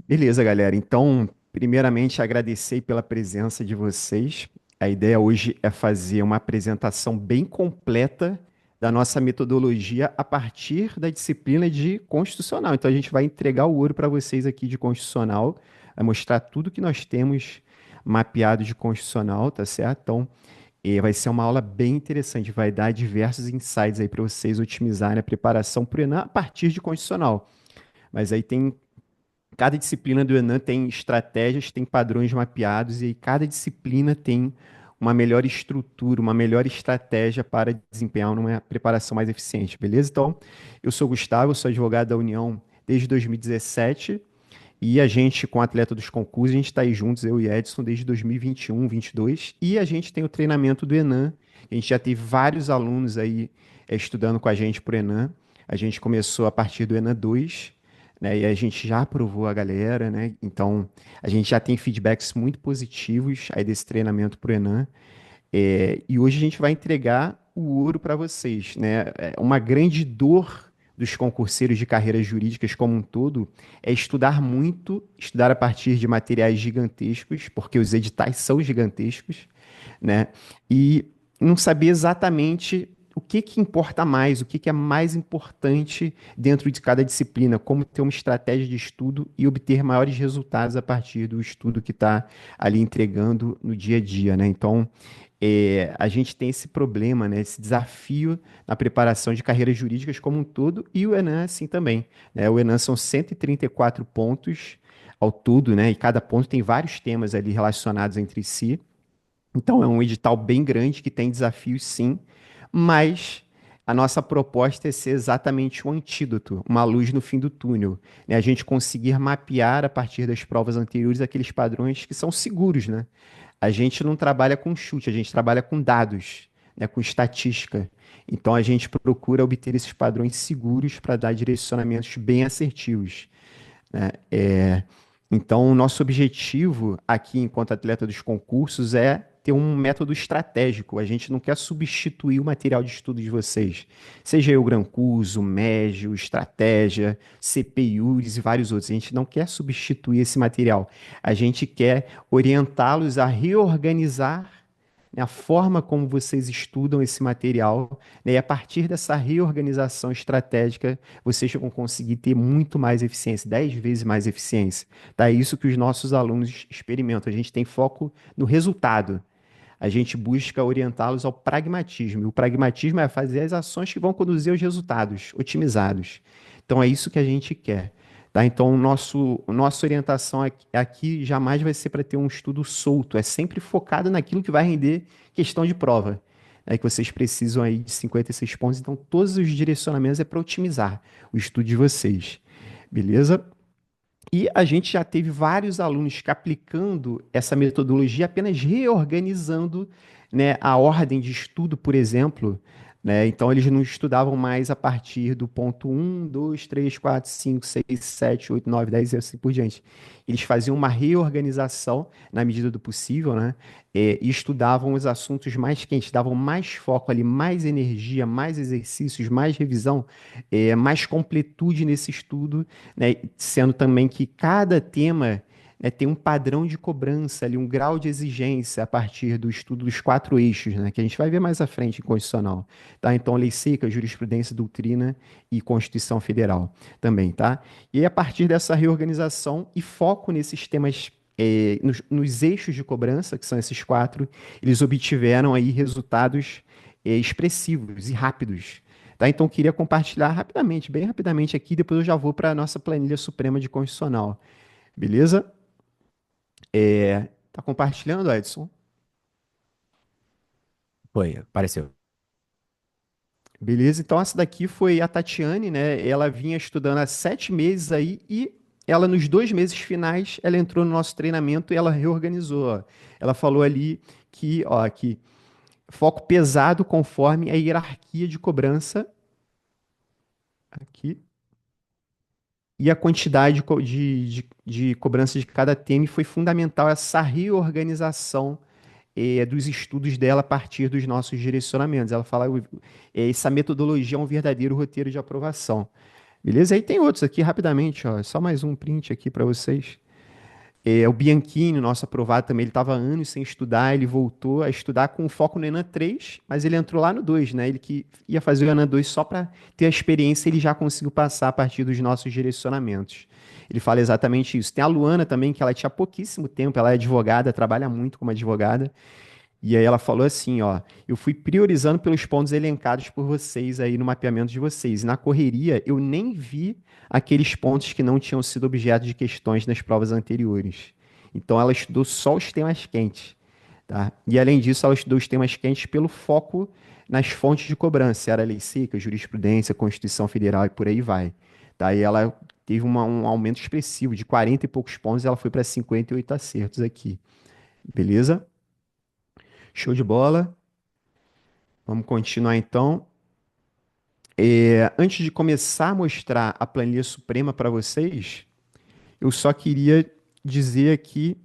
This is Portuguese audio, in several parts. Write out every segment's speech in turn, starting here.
Beleza, galera. Então, primeiramente, agradecer pela presença de vocês. A ideia hoje é fazer uma apresentação bem completa da nossa metodologia a partir da disciplina de constitucional. Então, a gente vai entregar o ouro para vocês aqui de constitucional, vai mostrar tudo que nós temos mapeado de constitucional, tá certo? Então, vai ser uma aula bem interessante, vai dar diversos insights aí para vocês otimizarem a preparação para o Enem a partir de constitucional. Mas aí tem cada disciplina do Enem tem estratégias, tem padrões mapeados, e aí cada disciplina tem uma melhor estrutura, uma melhor estratégia para desempenhar uma preparação mais eficiente, beleza? Então, eu sou o Gustavo, eu sou advogado da União desde 2017, e a gente, com o atleta dos concursos, a gente está aí juntos, eu e Edson, desde 2021, 22, e a gente tem o treinamento do Enem, a gente já teve vários alunos aí estudando com a gente para o Enem, a gente começou a partir do Enem 2, né, e a gente já aprovou a galera, né, então a gente já tem feedbacks muito positivos aí desse treinamento para o Enem, e hoje a gente vai entregar o ouro para vocês, né? Uma grande dor dos concurseiros de carreiras jurídicas como um todo é estudar muito, estudar a partir de materiais gigantescos, porque os editais são gigantescos, né? E não saber exatamente o que que importa mais, o que que é mais importante dentro de cada disciplina, como ter uma estratégia de estudo e obter maiores resultados a partir do estudo que está ali entregando no dia a dia, né? Então, a gente tem esse problema, né, esse desafio na preparação de carreiras jurídicas como um todo, e o Enem assim também, né? O Enem são 134 pontos ao todo, né? E cada ponto tem vários temas ali relacionados entre si. Então é um edital bem grande que tem desafios sim, mas a nossa proposta é ser exatamente o antídoto, uma luz no fim do túnel, né? A gente conseguir mapear a partir das provas anteriores aqueles padrões que são seguros, né? A gente não trabalha com chute, a gente trabalha com dados, né, com estatística. Então a gente procura obter esses padrões seguros para dar direcionamentos bem assertivos, né? Então, o nosso objetivo aqui, enquanto atleta dos concursos, é ter um método estratégico. A gente não quer substituir o material de estudo de vocês. Seja o Grancuso, o Mégio, Estratégia, CPIURES e vários outros. A gente não quer substituir esse material. A gente quer orientá-los a reorganizar, né, a forma como vocês estudam esse material, né, e a partir dessa reorganização estratégica, vocês vão conseguir ter muito mais eficiência, 10 vezes mais eficiência. Tá? É isso que os nossos alunos experimentam. A gente tem foco no resultado. A gente busca orientá-los ao pragmatismo. E o pragmatismo é fazer as ações que vão conduzir aos resultados otimizados. Então é isso que a gente quer. Tá? Então, nossa orientação aqui jamais vai ser para ter um estudo solto, é sempre focado naquilo que vai render questão de prova. É que vocês precisam aí de 56 pontos, então todos os direcionamentos é para otimizar o estudo de vocês. Beleza? E a gente já teve vários alunos que aplicando essa metodologia, apenas reorganizando, né, a ordem de estudo, por exemplo, né? Então eles não estudavam mais a partir do ponto um, 2, 3, 4, 5, 6, 7, 8, 9, 10 e assim por diante. Eles faziam uma reorganização na medida do possível, né? E estudavam os assuntos mais quentes, davam mais foco ali, mais energia, mais exercícios, mais revisão, mais completude nesse estudo, né? Sendo também que cada tema, né, tem um padrão de cobrança ali, um grau de exigência a partir do estudo dos quatro eixos, né, que a gente vai ver mais à frente em constitucional, tá? Então, lei seca, jurisprudência, doutrina e Constituição Federal também, tá? E aí, a partir dessa reorganização e foco nesses temas, nos eixos de cobrança, que são esses quatro, eles obtiveram aí resultados expressivos e rápidos. Tá? Então, eu queria compartilhar rapidamente, bem rapidamente aqui, depois eu já vou para a nossa planilha suprema de constitucional. Beleza? Tá compartilhando, Edson? Foi, apareceu. Beleza, então essa daqui foi a Tatiane, né? Ela vinha estudando há 7 meses aí e ela, nos 2 meses finais, ela entrou no nosso treinamento e ela reorganizou. Ó. Ela falou ali que foco pesado conforme a hierarquia de cobrança aqui e a quantidade de cobrança de cada tema, e foi fundamental essa reorganização dos estudos dela a partir dos nossos direcionamentos. Ela fala, essa metodologia é um verdadeiro roteiro de aprovação. Beleza? Aí tem outros aqui rapidamente, ó. Só mais um print aqui para vocês. O Bianchini, nosso aprovado também, ele estava anos sem estudar, ele voltou a estudar com foco no Enan 3, mas ele entrou lá no 2, né? Ele que ia fazer o Enan 2 só para ter a experiência, ele já conseguiu passar a partir dos nossos direcionamentos. Ele fala exatamente isso. Tem a Luana também, que ela tinha pouquíssimo tempo, ela é advogada, trabalha muito como advogada, e aí ela falou assim, ó, eu fui priorizando pelos pontos elencados por vocês aí no mapeamento de vocês. E na correria, eu nem vi aqueles pontos que não tinham sido objeto de questões nas provas anteriores. Então ela estudou só os temas quentes, tá? E além disso, ela estudou os temas quentes pelo foco nas fontes de cobrança, era lei seca, jurisprudência, Constituição Federal e por aí vai. Tá? E ela teve um aumento expressivo de 40 e poucos pontos, ela foi para 58 acertos aqui. Beleza? Show de bola. Vamos continuar então. Antes de começar a mostrar a planilha suprema para vocês, eu só queria dizer aqui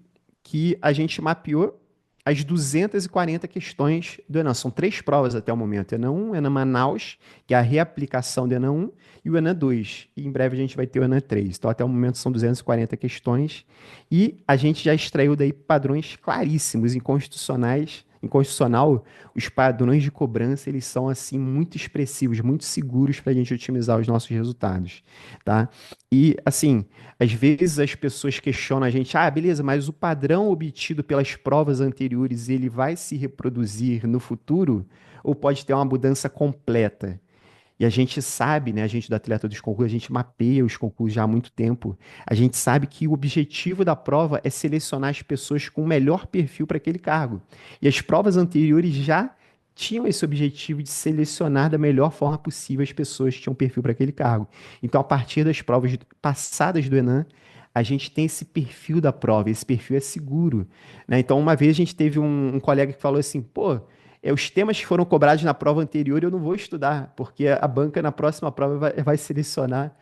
que a gente mapeou as 240 questões do Enem. São três provas até o momento: Enem 1, Enem Manaus, que é a reaplicação do Enem 1, e o Enem 2. E em breve a gente vai ter o Enem 3. Então, até o momento são 240 questões. E a gente já extraiu daí padrões claríssimos, inconstitucionais. Em constitucional, os padrões de cobrança eles são assim muito expressivos, muito seguros para a gente otimizar os nossos resultados, tá? E assim, às vezes as pessoas questionam a gente, ah, beleza, mas o padrão obtido pelas provas anteriores, ele vai se reproduzir no futuro ou pode ter uma mudança completa? E a gente sabe, né, a gente do atleta dos concursos, a gente mapeia os concursos já há muito tempo. A gente sabe que o objetivo da prova é selecionar as pessoas com o melhor perfil para aquele cargo. E as provas anteriores já tinham esse objetivo de selecionar da melhor forma possível as pessoas que tinham perfil para aquele cargo. Então, a partir das provas passadas do Enem, a gente tem esse perfil da prova, esse perfil é seguro, né? Então, uma vez a gente teve um colega que falou assim, pô, os temas que foram cobrados na prova anterior eu não vou estudar, porque a banca na próxima prova vai selecionar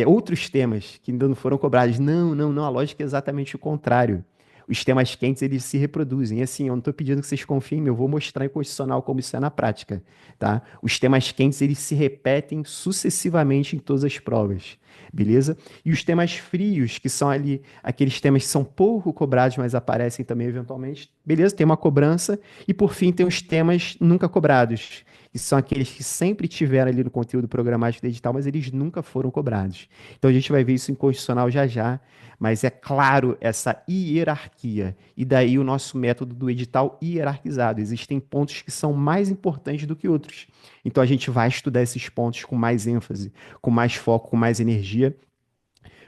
outros temas que ainda não foram cobrados. Não, não, não, a lógica é exatamente o contrário. Os temas quentes, eles se reproduzem. E assim, eu não estou pedindo que vocês confiem em mim, eu vou mostrar em constitucional como isso é na prática, tá? Os temas quentes, eles se repetem sucessivamente em todas as provas, beleza? E os temas frios, que são ali aqueles temas que são pouco cobrados, mas aparecem também eventualmente, beleza? Tem uma cobrança, e por fim, tem os temas nunca cobrados, que são aqueles que sempre tiveram ali no conteúdo programático do edital, mas eles nunca foram cobrados. Então a gente vai ver isso em constitucional já já, mas é claro essa hierarquia. E daí o nosso método do edital hierarquizado. Existem pontos que são mais importantes do que outros. Então a gente vai estudar esses pontos com mais ênfase, com mais foco, com mais energia,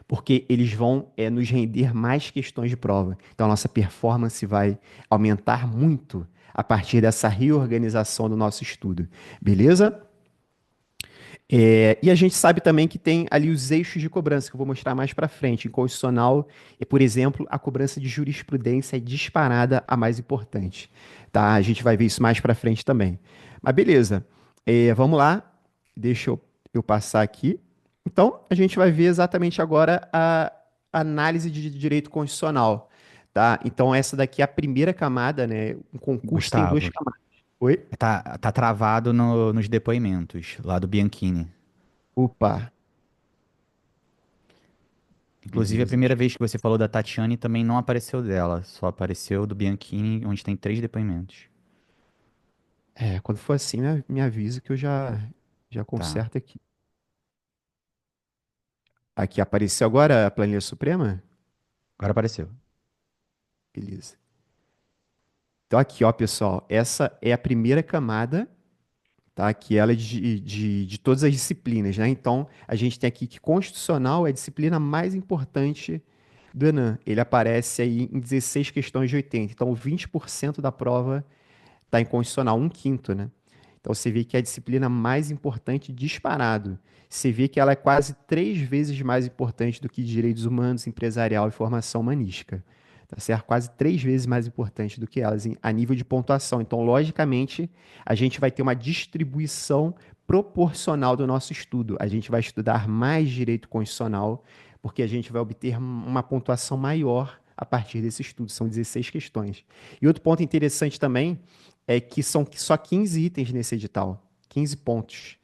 porque eles vão nos render mais questões de prova. Então, a nossa performance vai aumentar muito a partir dessa reorganização do nosso estudo. Beleza? E a gente sabe também que tem ali os eixos de cobrança, que eu vou mostrar mais para frente. Em constitucional, por exemplo, a cobrança de jurisprudência é disparada a mais importante. Tá? A gente vai ver isso mais para frente também. Mas beleza. Vamos lá. Deixa eu passar aqui. Então, a gente vai ver exatamente agora a análise de direito constitucional. Tá? Então, essa daqui é a primeira camada, né? Um concurso tem duas Gustavo, camadas. Oi? tá travado nos depoimentos lá do Bianchini. Opa, Inclusive, a beleza. primeira vez que você falou da Tatiane também não apareceu dela, só apareceu do Bianchini, onde tem 3 depoimentos. Quando for assim, me avisa que eu já Tá, conserto aqui. Aqui apareceu agora a planilha suprema? agora apareceu. Beleza. Então aqui, ó, pessoal, essa é a primeira camada, tá? Que ela é de todas as disciplinas, né? Então, a gente tem aqui que constitucional é a disciplina mais importante do Enem. Ele aparece aí em 16 questões de 80. Então, 20% da prova está em constitucional, um quinto, né? Então você vê que é a disciplina mais importante disparado. Você vê que ela é quase 3 vezes mais importante do que direitos humanos, empresarial e formação humanística. Tá certo? Quase 3 vezes mais importante do que elas a nível de pontuação. Então, logicamente, a gente vai ter uma distribuição proporcional do nosso estudo. A gente vai estudar mais direito constitucional, porque a gente vai obter uma pontuação maior a partir desse estudo. São 16 questões. E outro ponto interessante também é que são só 15 itens nesse edital, 15 pontos.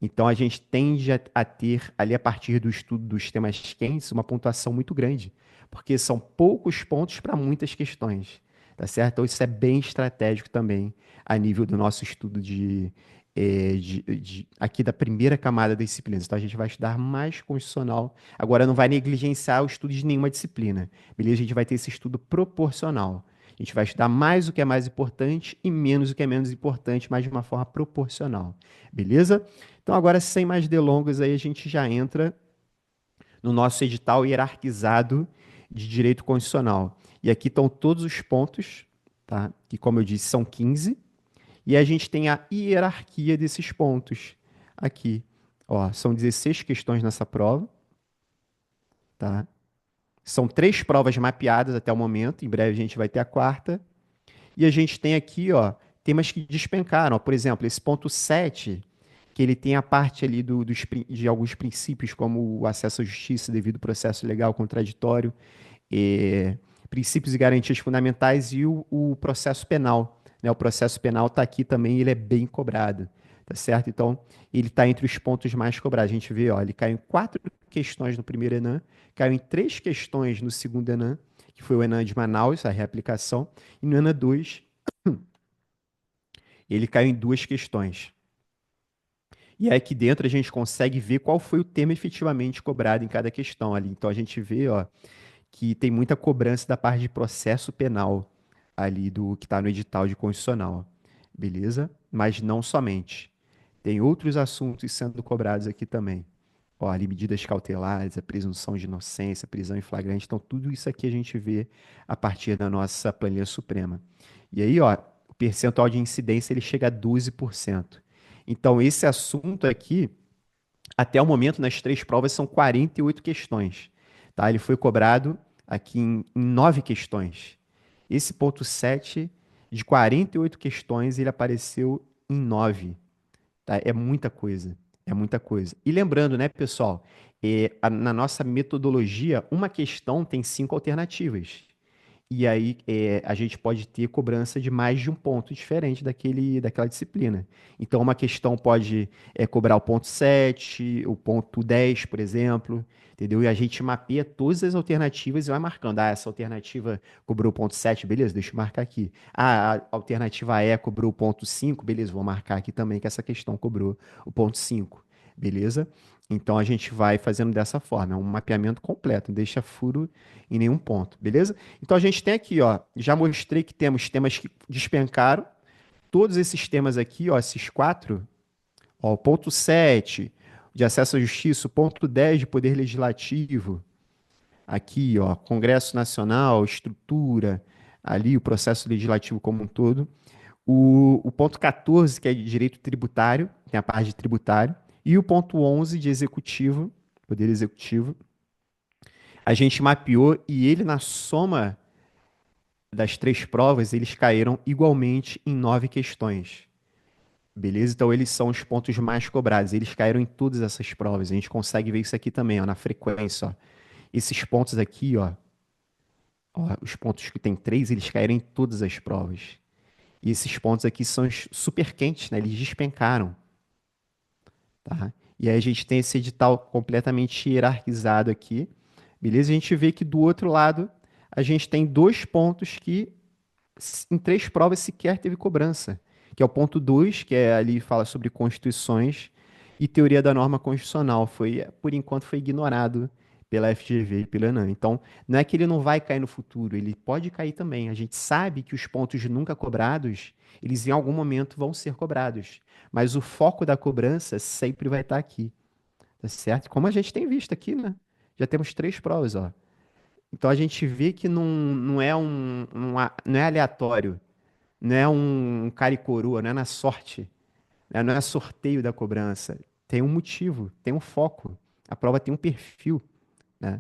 Então a gente tende a ter ali a partir do estudo dos temas quentes uma pontuação muito grande, porque são poucos pontos para muitas questões, tá certo? Então isso é bem estratégico também a nível do nosso estudo aqui da primeira camada das disciplinas. Então a gente vai estudar mais constitucional. Agora não vai negligenciar o estudo de nenhuma disciplina, beleza? A gente vai ter esse estudo proporcional. A gente vai estudar mais o que é mais importante e menos o que é menos importante, mas de uma forma proporcional, beleza? Então, agora, sem mais delongas, aí a gente já entra no nosso edital hierarquizado de direito constitucional. E aqui estão todos os pontos, tá? Que, como eu disse, são 15. E a gente tem a hierarquia desses pontos aqui. Ó, são 16 questões nessa prova, tá? São 3 provas mapeadas até o momento. Em breve a gente vai ter a quarta. E a gente tem aqui, ó, temas que despencaram. Ó, por exemplo, esse ponto 7 que ele tem a parte ali de alguns princípios, como o acesso à justiça devido ao processo legal contraditório, eh, princípios e garantias fundamentais e o processo penal. Né? O processo penal está aqui também, ele é bem cobrado, tá certo? Então, ele está entre os pontos mais cobrados. A gente vê, ó, ele caiu em 4 questões no primeiro Enem, caiu em 3 questões no segundo Enem, que foi o Enem de Manaus, a reaplicação, e no Enem 2 ele caiu em 2 questões. E aí aqui dentro a gente consegue ver qual foi o tema efetivamente cobrado em cada questão ali. Então a gente vê, ó, que tem muita cobrança da parte de processo penal ali do que está no edital de constitucional, beleza? Mas não somente. Tem outros assuntos sendo cobrados aqui também. Ó, ali medidas cautelares, a presunção de inocência, prisão em flagrante. Então tudo isso aqui a gente vê a partir da nossa planilha suprema. E aí, ó, o percentual de incidência ele chega a 12%. Então esse assunto aqui até o momento, nas 3 provas, são 48 questões. Tá? Ele foi cobrado aqui em 9 questões. Esse ponto 7 de 48 questões, ele apareceu em 9. Tá? É muita coisa. É muita coisa. E lembrando, né, pessoal, na nossa metodologia, uma questão tem 5 alternativas. E aí a gente pode ter cobrança de mais de um ponto diferente daquela disciplina. Então, uma questão pode cobrar o ponto 7, o ponto 10, por exemplo, entendeu? E a gente mapeia todas as alternativas e vai marcando. Ah, essa alternativa cobrou o ponto 7, beleza, deixa eu marcar aqui. Ah, a alternativa E cobrou o ponto 5, beleza, vou marcar aqui também que essa questão cobrou o ponto 5, beleza? Então, a gente vai fazendo dessa forma, é um mapeamento completo, não deixa furo em nenhum ponto, beleza? Então a gente tem aqui, ó, já mostrei que temos temas que despencaram, todos esses temas aqui, ó, esses 4, ó, o ponto 7 de acesso à justiça, o ponto 10 de poder legislativo, aqui, ó, Congresso Nacional, estrutura, ali o processo legislativo como um todo, o ponto 14, que é de direito tributário, tem a parte de tributário, e o ponto 11 de executivo, poder executivo, a gente mapeou e ele na soma das 3 provas, eles caíram igualmente em 9 questões. Beleza? Então, eles são os pontos mais cobrados. Eles caíram em todas essas provas. A gente consegue ver isso aqui também, ó, na frequência. Ó. Esses pontos aqui, ó, os pontos que tem 3, eles caíram em todas as provas. E esses pontos aqui são super quentes, né? Eles despencaram. Tá? E aí a gente tem esse edital completamente hierarquizado aqui. Beleza? A gente vê que do outro lado, a gente tem 2 pontos que em 3 provas sequer teve cobrança, que é o ponto 2, que é ali fala sobre constituições e teoria da norma constitucional. Foi, por enquanto, foi ignorado pela FGV e pela ENAM. Então, não é que ele não vai cair no futuro, ele pode cair também. A gente sabe que os pontos nunca cobrados, eles em algum momento vão ser cobrados. Mas o foco da cobrança sempre vai estar aqui, tá certo? Como a gente tem visto aqui, né? Já temos 3 provas, ó. Então a gente vê que não é não é aleatório, não é um cara e coroa, não é na sorte, né? Não é sorteio da cobrança. Tem um motivo, tem um foco. A prova tem um perfil, né?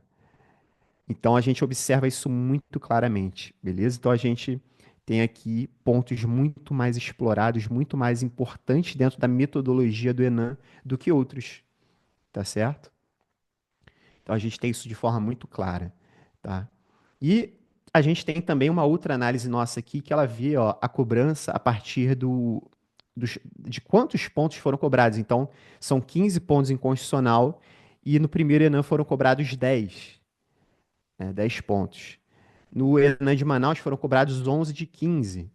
Então a gente observa isso muito claramente, beleza? Então a gente tem aqui pontos muito mais explorados, muito mais importantes dentro da metodologia do Enem do que outros, tá certo? Então a gente tem isso de forma muito clara, tá? E a gente tem também uma outra análise nossa aqui que ela vê, ó, a cobrança a partir de quantos pontos foram cobrados. Então, são 15 pontos em constitucional e no primeiro Enem foram cobrados 10, né, 10 pontos. No Enem de Manaus foram cobrados 11 de 15.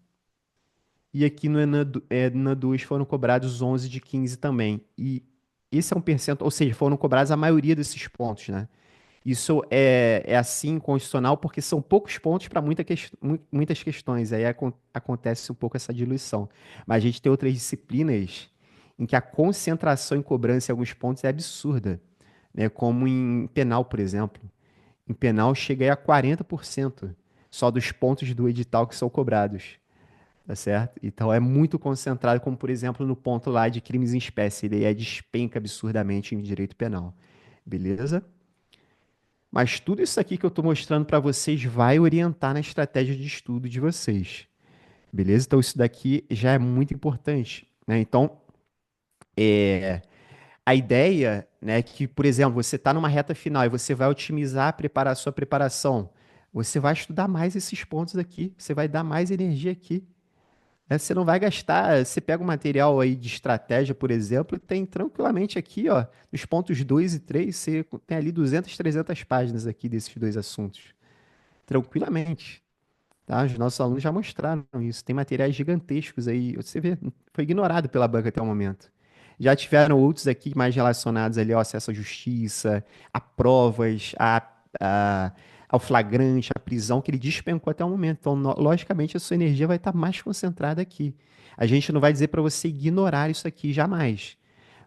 E aqui no Enem 2 foram cobrados 11 de 15 também. E esse é um percentual, ou seja, foram cobrados a maioria desses pontos, né? Isso é assim constitucional porque são poucos pontos para muitas questões. Aí acontece um pouco essa diluição. Mas a gente tem outras disciplinas em que a concentração em cobrança em alguns pontos é absurda, né? Como em penal, por exemplo. Em penal chega aí a 40% só dos pontos do edital que são cobrados, tá certo? Então é muito concentrado, como por exemplo no ponto lá de crimes em espécie. Ele despenca absurdamente em direito penal. Beleza? Mas tudo isso aqui que eu estou mostrando para vocês vai orientar na estratégia de estudo de vocês. Beleza? Então, isso daqui já é muito importante, né? Então, a ideia, né, que, por exemplo, você está numa reta final e você vai otimizar a sua preparação, você vai estudar mais esses pontos aqui, você vai dar mais energia aqui. Né? Você não vai gastar. Você pega um material aí de estratégia, por exemplo, e tem tranquilamente aqui, ó, nos pontos 2 e 3 você tem ali 200, 300 páginas aqui desses dois assuntos. Tranquilamente. Tá? Os nossos alunos já mostraram isso. Tem materiais gigantescos aí. Você vê, foi ignorado pela banca até o momento. Já tiveram outros aqui mais relacionados ali ao acesso à justiça, a provas, a- ao flagrante, à prisão, que ele despencou até o momento. Então, logicamente, a sua energia vai estar mais concentrada aqui. A gente não vai dizer para você ignorar isso aqui jamais.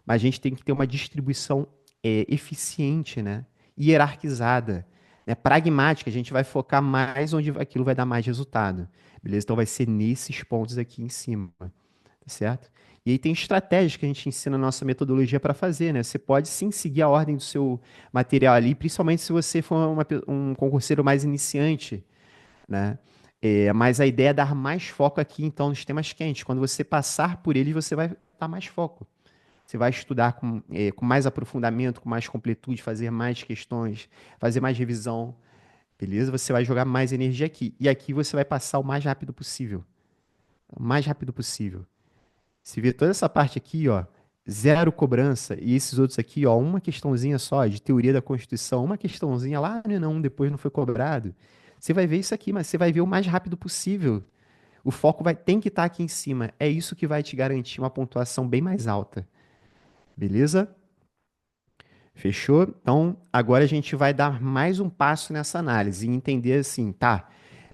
Mas a gente tem que ter uma distribuição eficiente, né? Hierarquizada, né? Pragmática. A gente vai focar mais onde aquilo vai dar mais resultado. Beleza? Então vai ser nesses pontos aqui em cima, tá certo? E aí tem estratégias que a gente ensina na nossa metodologia para fazer, né? Você pode sim seguir a ordem do seu material ali, principalmente se você for um concurseiro mais iniciante, né? Mas a ideia é dar mais foco aqui, então, nos temas quentes. Quando você passar por eles, você vai dar mais foco. Você vai estudar com mais aprofundamento, com mais completude, fazer mais questões, fazer mais revisão, beleza? Você vai jogar mais energia aqui. E aqui você vai passar o mais rápido possível. O mais rápido possível. Se vê toda essa parte aqui, ó, zero cobrança, e esses outros aqui, ó, uma questãozinha só de teoria da Constituição, uma questãozinha lá, não, depois não foi cobrado. Você vai ver isso aqui, mas você vai ver o mais rápido possível. O foco tem que estar aqui em cima. É isso que vai te garantir uma pontuação bem mais alta. Beleza? Fechou? Então, agora a gente vai dar mais um passo nessa análise e entender assim, tá?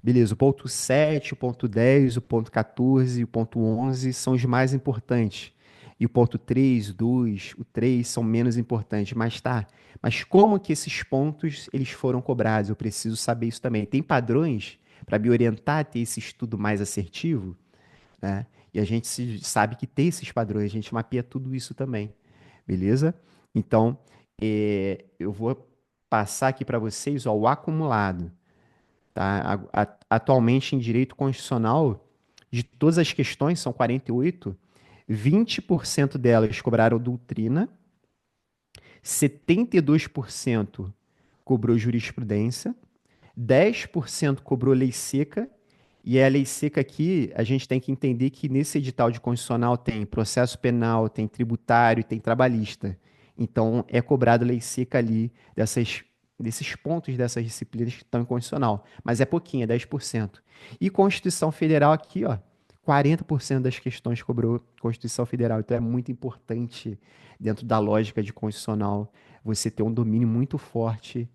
Beleza, o ponto 7, o ponto 10, o ponto 14 e o ponto 11 são os mais importantes. E o ponto 3, o 2, o 3 são menos importantes. Mas tá, mas como que esses pontos eles foram cobrados? Eu preciso saber isso também. Tem padrões para me orientar a ter esse estudo mais assertivo, né? E a gente sabe que tem esses padrões, a gente mapeia tudo isso também, beleza? Então, eu vou passar aqui para vocês ó, o acumulado, tá? Atualmente, em direito constitucional, de todas as questões, são 48, 20% delas cobraram doutrina, 72% cobrou jurisprudência, 10% cobrou lei seca, e a lei seca aqui, a gente tem que entender que nesse edital de constitucional tem processo penal, tem tributário, tem trabalhista. Então, é cobrado lei seca ali desses pontos dessas disciplinas que estão em constitucional. Mas é pouquinho, é 10%. E Constituição Federal aqui, ó, 40% das questões cobrou Constituição Federal. Então, é muito importante, dentro da lógica de constitucional, você ter um domínio muito forte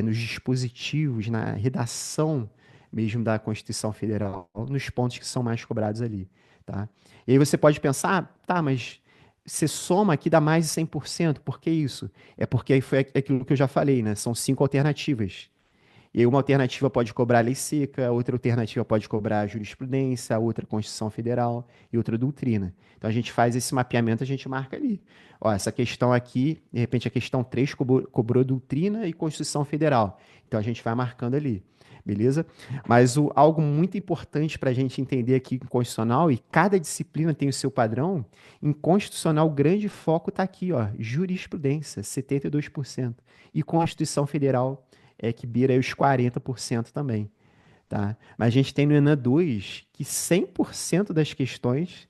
nos dispositivos, na redação mesmo da Constituição Federal, nos pontos que são mais cobrados ali, tá? E aí você pode pensar, tá, mas você soma aqui dá mais de 100%, por que isso? É porque aí foi aquilo que eu já falei, né? São 5 alternativas. E aí uma alternativa pode cobrar lei seca, outra alternativa pode cobrar jurisprudência, outra Constituição Federal e outra doutrina. Então a gente faz esse mapeamento, a gente marca ali. Ó, essa questão aqui, de repente a questão 3 cobrou doutrina e Constituição Federal. Então a gente vai marcando ali, beleza? Mas algo muito importante para a gente entender aqui em constitucional, e cada disciplina tem o seu padrão, em constitucional o grande foco está aqui, ó, jurisprudência, 72%, e Constituição Federal que beira aí os 40% também, tá? Mas a gente tem no Enem 2 que 100% das questões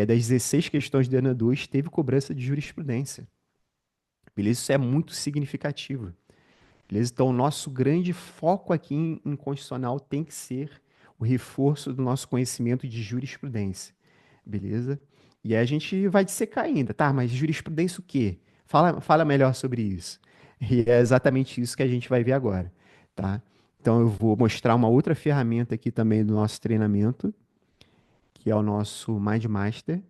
das 16 questões do ENA 2, teve cobrança de jurisprudência. Beleza? Isso é muito significativo. Beleza? Então, o nosso grande foco aqui em constitucional tem que ser o reforço do nosso conhecimento de jurisprudência. Beleza? E aí a gente vai dissecar ainda, tá? Mas jurisprudência o quê? Fala melhor sobre isso. E é exatamente isso que a gente vai ver agora, tá? Então, eu vou mostrar uma outra ferramenta aqui também do nosso treinamento, que é o nosso MindMaster.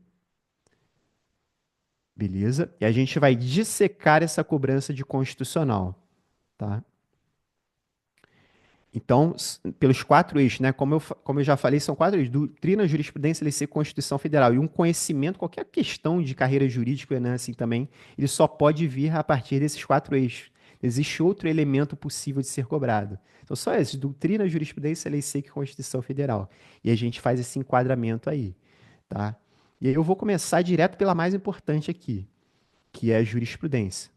Beleza? E a gente vai dissecar essa cobrança de constitucional, tá? Então, pelos quatro eixos, né? Como eu já falei, são quatro eixos: doutrina, jurisprudência, LC, Constituição Federal. E um conhecimento, qualquer questão de carreira jurídica, né, assim também, ele só pode vir a partir desses quatro eixos. Existe outro elemento possível de ser cobrado. Então, só esses: doutrina, jurisprudência, LC e Constituição Federal. E a gente faz esse enquadramento aí, tá? E aí eu vou começar direto pela mais importante aqui, que é a jurisprudência.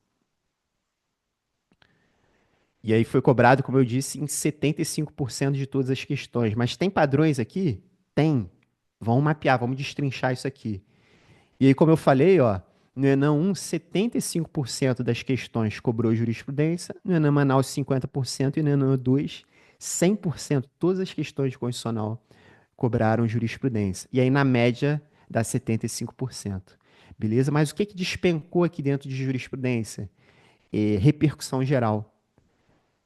E aí foi cobrado, como eu disse, em 75% de todas as questões. Mas tem padrões aqui? Tem. Vamos mapear, vamos destrinchar isso aqui. E aí, como eu falei, ó, no Enem 1, 75% das questões cobrou jurisprudência, no Enem Manaus 50% e no Enem 2, 100%. Todas as questões de constitucional cobraram jurisprudência. E aí, na média, dá 75%. Beleza? Mas o que que despencou aqui dentro de jurisprudência? Repercussão geral.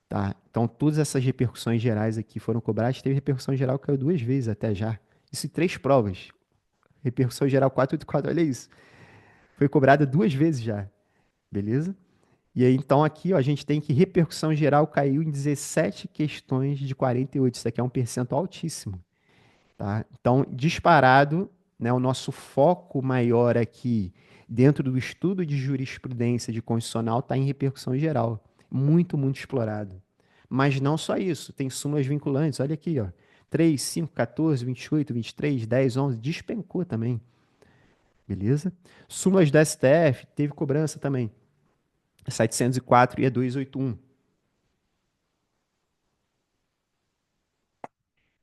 Tá? Então, todas essas repercussões gerais aqui foram cobradas. Teve repercussão geral que caiu duas vezes até já. Isso em três provas. Repercussão geral 484, olha isso. Foi cobrada duas vezes já. Beleza? E aí, então, aqui, ó, a gente tem que repercussão geral caiu em 17 questões de 48. Isso aqui é um percentual altíssimo. Tá? Então, disparado, né, o nosso foco maior aqui, dentro do estudo de jurisprudência de constitucional, está em repercussão geral. Muito, muito explorado. Mas não só isso, tem súmulas vinculantes, olha aqui, ó. 3, 5, 14, 28, 23, 10, 11, despencou também, beleza? Súmulas do STF, teve cobrança também, 704 e a 281.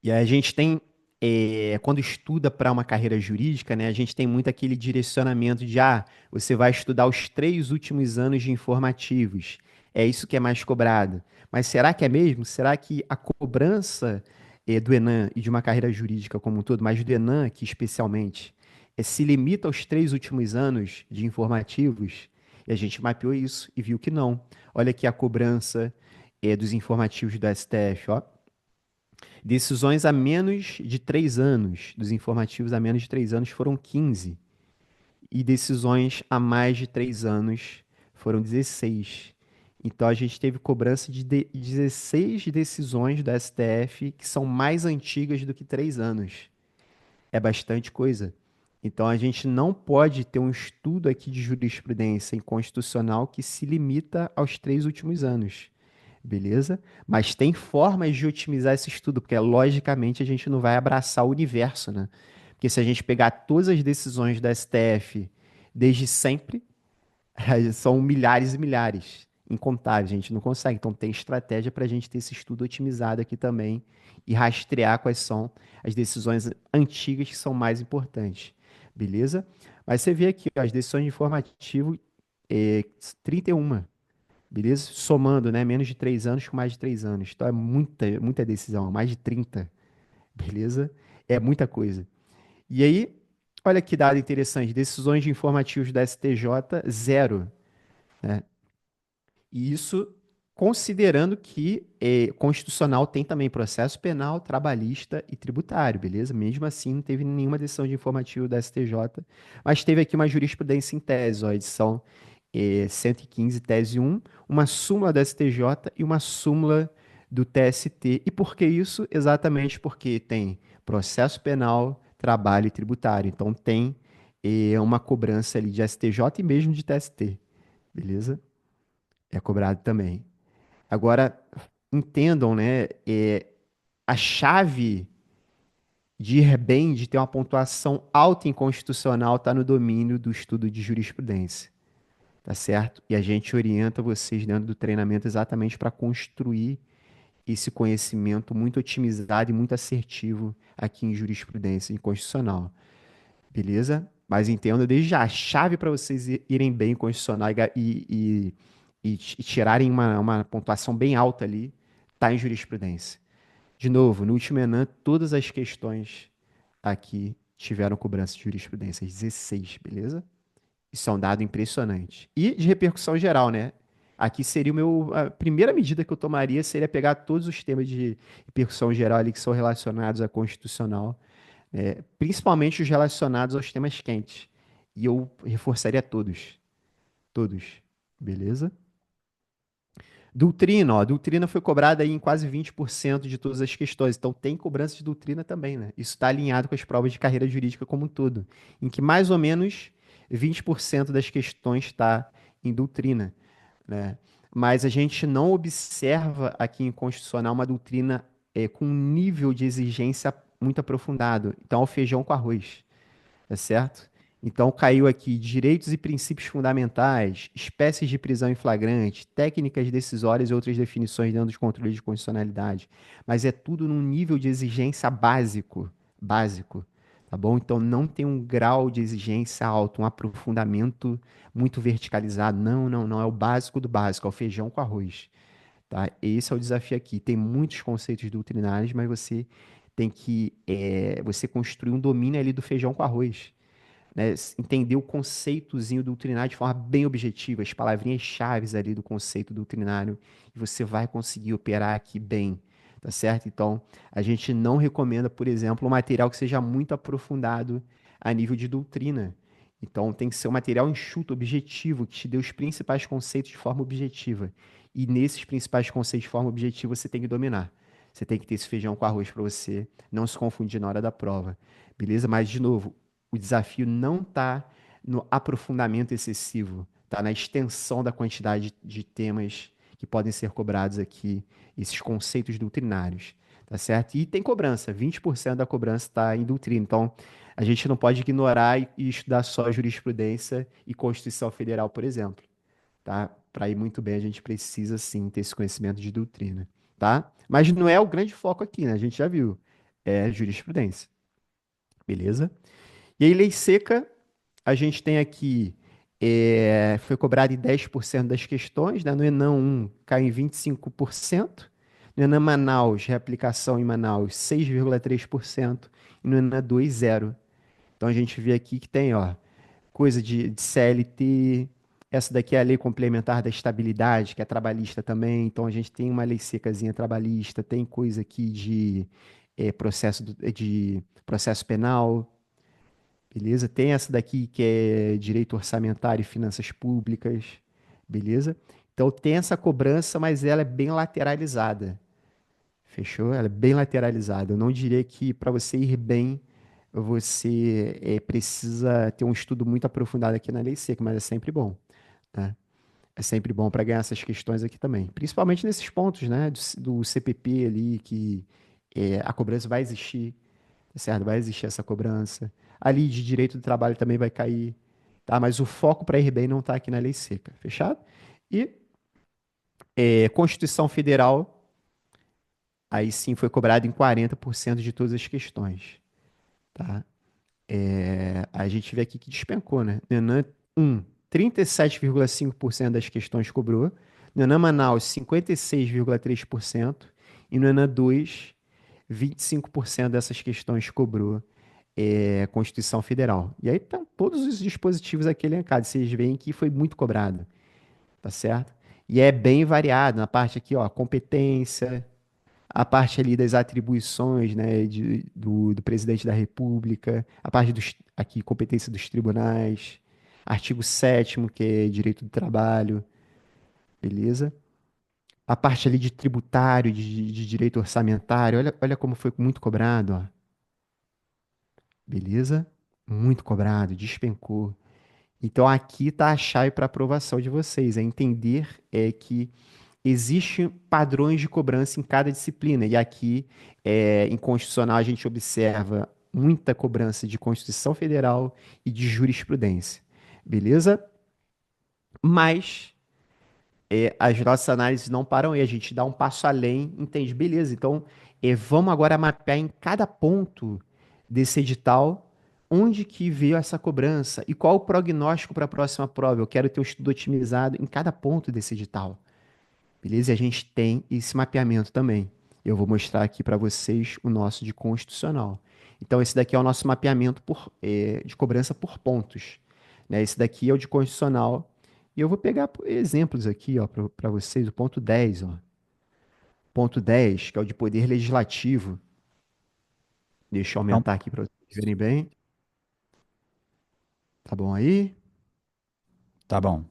E aí a gente tem, quando estuda para uma carreira jurídica, né, a gente tem muito aquele direcionamento de, você vai estudar os 3 últimos anos de informativos. É isso que é mais cobrado. Mas será que é mesmo? Será que a cobrança, do Enem e de uma carreira jurídica como um todo, mas do Enem aqui especialmente, se limita aos 3 últimos anos de informativos? E a gente mapeou isso e viu que não. Olha aqui a cobrança, dos informativos do STF, ó. Decisões a menos de 3 anos, dos informativos a menos de 3 anos foram 15. E decisões a mais de 3 anos foram 16. Então a gente teve cobrança de 16 decisões do STF que são mais antigas do que 3 anos. É bastante coisa. Então a gente não pode ter um estudo aqui de jurisprudência inconstitucional que se limita aos 3 últimos anos. Beleza? Mas tem formas de otimizar esse estudo, porque logicamente a gente não vai abraçar o universo, né? Porque se a gente pegar todas as decisões da STF desde sempre, são milhares e milhares, incontáveis, a gente não consegue. Então tem estratégia para a gente ter esse estudo otimizado aqui também e rastrear quais são as decisões antigas que são mais importantes. Beleza? Mas você vê aqui, ó, as decisões de informativo, 31. Beleza? Somando, né? Menos de 3 anos com mais de 3 anos. Então é muita, muita decisão, mais de 30. Beleza? É muita coisa. E aí, olha que dado interessante: decisões de informativos da STJ, zero. Né? E isso considerando que constitucional tem também processo penal, trabalhista e tributário, beleza? Mesmo assim, não teve nenhuma decisão de informativo da STJ, mas teve aqui uma jurisprudência em tese, ó, edição 115, tese 1, uma súmula da STJ e uma súmula do TST. E por que isso? Exatamente porque tem processo penal, trabalho e tributário. Então tem uma cobrança ali de STJ e mesmo de TST, beleza? É cobrado também. Agora, entendam, né? A chave de ir bem, de ter uma pontuação alta em constitucional, está no domínio do estudo de jurisprudência, tá certo? E a gente orienta vocês dentro do treinamento exatamente para construir esse conhecimento muito otimizado e muito assertivo aqui em jurisprudência e constitucional, beleza? Mas entenda desde já, a chave para vocês irem bem em constitucional e tirarem uma pontuação bem alta ali, tá em jurisprudência. De novo, no último Enem, todas as questões aqui tiveram cobrança de jurisprudência, 16, beleza? Isso é um dado impressionante. E de repercussão geral, né? Aqui seria a primeira medida que eu tomaria seria pegar todos os temas de repercussão geral ali que são relacionados à constitucional, principalmente os relacionados aos temas quentes. E eu reforçaria todos, todos, beleza? Doutrina, ó, doutrina foi cobrada aí em quase 20% de todas as questões. Então tem cobrança de doutrina também, né? Isso está alinhado com as provas de carreira jurídica como um todo, em que mais ou menos 20% das questões está em doutrina, né? Mas a gente não observa aqui em constitucional uma doutrina com um nível de exigência muito aprofundado. Então é o feijão com arroz, tá certo? Então caiu aqui direitos e princípios fundamentais, espécies de prisão em flagrante, técnicas decisórias e outras definições dentro dos controles de constitucionalidade. Mas é tudo num nível de exigência básico, básico, tá bom? Então não tem um grau de exigência alto, um aprofundamento muito verticalizado. Não, não, não. É o básico do básico, é o feijão com arroz, tá? Esse é o desafio aqui. Tem muitos conceitos doutrinários, mas você tem que você construir um domínio ali do feijão com arroz, né? Entender o conceitozinho doutrinário de forma bem objetiva, as palavrinhas-chaves ali do conceito doutrinário, e você vai conseguir operar aqui bem, tá certo? Então, a gente não recomenda, por exemplo, um material que seja muito aprofundado a nível de doutrina. Então, tem que ser um material enxuto, objetivo, que te dê os principais conceitos de forma objetiva. E nesses principais conceitos de forma objetiva, você tem que dominar. Você tem que ter esse feijão com arroz para você não se confundir na hora da prova. Beleza? Mas, de novo, o desafio não está no aprofundamento excessivo, está na extensão da quantidade de temas que podem ser cobrados aqui, esses conceitos doutrinários, tá certo? E tem cobrança, 20% da cobrança está em doutrina. Então, a gente não pode ignorar e estudar só jurisprudência e Constituição Federal, por exemplo, tá? Para ir muito bem, a gente precisa sim ter esse conhecimento de doutrina, tá? Mas não é o grande foco aqui, né? A gente já viu, é jurisprudência, beleza? E aí, lei seca, a gente tem aqui, foi cobrado em 10% das questões, né? No Enem 1 cai em 25%. No Enem Manaus, reaplicação em Manaus, 6,3%. E no Enem 2, 0. Então a gente vê aqui que tem, ó, coisa de CLT. Essa daqui é a lei complementar da estabilidade, que é trabalhista também. Então a gente tem uma lei secazinha trabalhista, tem coisa aqui de de processo penal. Beleza? Tem essa daqui que é direito orçamentário e finanças públicas. Beleza? Então tem essa cobrança, mas ela é bem lateralizada. Fechou? Ela é bem lateralizada. Eu não diria que para você ir bem, você precisa ter um estudo muito aprofundado aqui na lei seca, mas é sempre bom, tá? É sempre bom para ganhar essas questões aqui também. Principalmente nesses pontos, né? Do CPP ali, que a cobrança vai existir, tá certo? Vai existir essa cobrança. Ali de direito do trabalho também vai cair, tá? Mas o foco para ir bem não está aqui na lei seca, fechado? E Constituição Federal, aí sim foi cobrado em 40% de todas as questões, tá? A gente vê aqui que despencou, né? No Enem 1, 37,5% das questões cobrou. No Enem Manaus, 56,3%. E no Enem 2, 25% dessas questões cobrou Constituição Federal. E aí estão todos os dispositivos aqui elencados. Vocês veem que foi muito cobrado, tá certo? E é bem variado. Na parte aqui, ó, competência, a parte ali das atribuições, né, do presidente da República, a parte aqui, competência dos tribunais, artigo 7º, que é direito do trabalho, beleza? A parte ali de tributário, de direito orçamentário, olha como foi muito cobrado, ó. Beleza? Muito cobrado, despencou. Então aqui está a chave para aprovação de vocês, é entender que existem padrões de cobrança em cada disciplina. E aqui, em constitucional, a gente observa muita cobrança de Constituição Federal e de jurisprudência. Beleza? Mas as nossas análises não param aí, a gente dá um passo além, entende? Beleza, então vamos agora mapear em cada ponto desse edital onde que veio essa cobrança e qual o prognóstico para a próxima prova. Eu quero ter um estudo otimizado em cada ponto desse edital. Beleza? E a gente tem esse mapeamento também. Eu vou mostrar aqui para vocês o nosso de constitucional. Então, esse daqui é o nosso mapeamento de cobrança por pontos. Né? Esse daqui é o de constitucional. E eu vou pegar exemplos aqui para vocês. O ponto 10. Ó. Ponto 10, que é o de poder legislativo. Deixa eu Então, aumentar aqui para vocês verem bem. Tá bom aí? tá bom.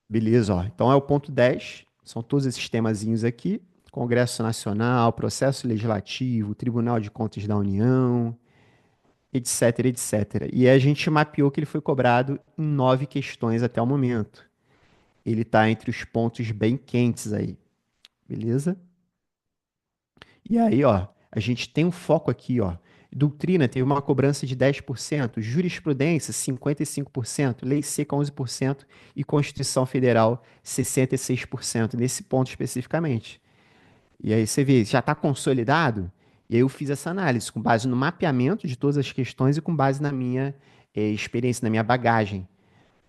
Beleza, ó. Então é o ponto 10. São todos esses temazinhos aqui. Congresso Nacional, Processo Legislativo, Tribunal de Contas da União, etc, etc. E a gente mapeou que ele foi cobrado em 9 questões até o momento. Ele está entre os pontos bem quentes aí, beleza? E aí, ó, a gente tem um foco aqui, ó. Doutrina teve uma cobrança de 10%, jurisprudência 55%, lei seca 11% e Constituição Federal 66%, nesse ponto especificamente. E aí você vê, já está consolidado? E aí eu fiz essa análise com base no mapeamento de todas as questões e com base na minha experiência, na minha bagagem,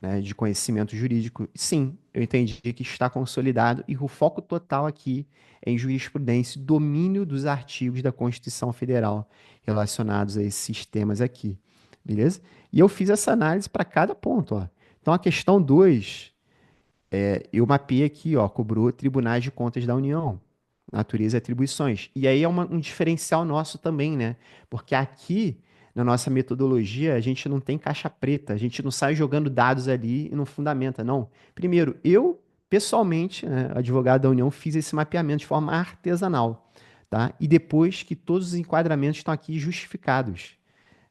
né, de conhecimento jurídico. Sim, eu entendi que está consolidado e o foco total aqui é em jurisprudência, domínio dos artigos da Constituição Federal relacionados a esses temas aqui, beleza? E eu fiz essa análise para cada ponto, ó. Então a questão 2, eu mapeei aqui, ó, cobrou tribunais de contas da União, natureza e atribuições. E aí é um diferencial nosso também, né? Porque aqui, na nossa metodologia, a gente não tem caixa preta, a gente não sai jogando dados ali e não fundamenta, não. Primeiro, eu, pessoalmente, né, advogado da União, fiz esse mapeamento de forma artesanal, tá? E depois que todos os enquadramentos estão aqui justificados,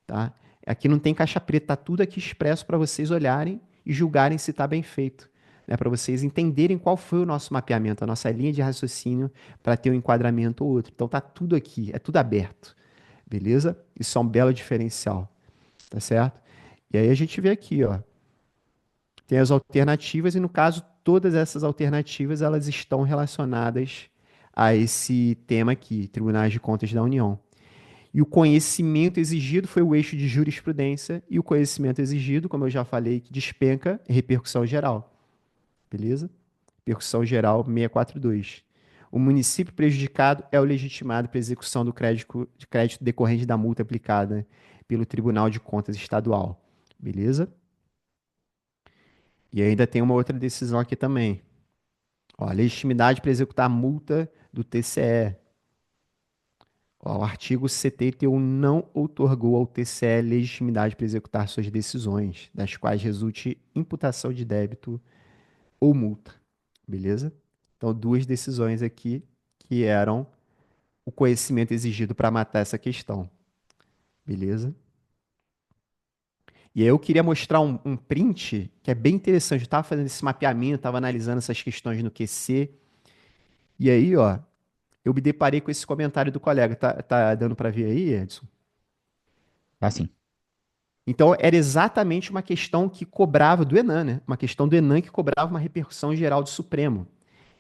tá? Aqui não tem caixa preta, tá tudo aqui expresso para vocês olharem e julgarem se está bem feito, né? Para vocês entenderem qual foi o nosso mapeamento, a nossa linha de raciocínio para ter um enquadramento ou outro. Então tá tudo aqui, é tudo aberto, beleza? Isso é um belo diferencial, tá certo? E aí a gente vê aqui, ó, tem as alternativas e no caso todas essas alternativas elas estão relacionadas a esse tema aqui, Tribunais de Contas da União. E o conhecimento exigido foi o eixo de jurisprudência, e o conhecimento exigido, como eu já falei, que despenca, é repercussão geral. Beleza? Repercussão geral 642. O município prejudicado é o legitimado para execução do crédito decorrente da multa aplicada pelo Tribunal de Contas Estadual. Beleza? E ainda tem uma outra decisão aqui também. Ó, legitimidade para executar a multa do TCE. Ó, o artigo 71 não outorgou ao TCE legitimidade para executar suas decisões, das quais resulte imputação de débito ou multa. Beleza? Então, duas decisões aqui que eram o conhecimento exigido para matar essa questão. Beleza? E aí eu queria mostrar um print que é bem interessante. Eu estava fazendo esse mapeamento, estava analisando essas questões no QC. E aí, ó, eu me deparei com esse comentário do colega. Tá dando para ver aí, Edson? Assim. Então, era exatamente uma questão que cobrava do Enan, né? Uma questão do Enan que cobrava uma repercussão geral do Supremo.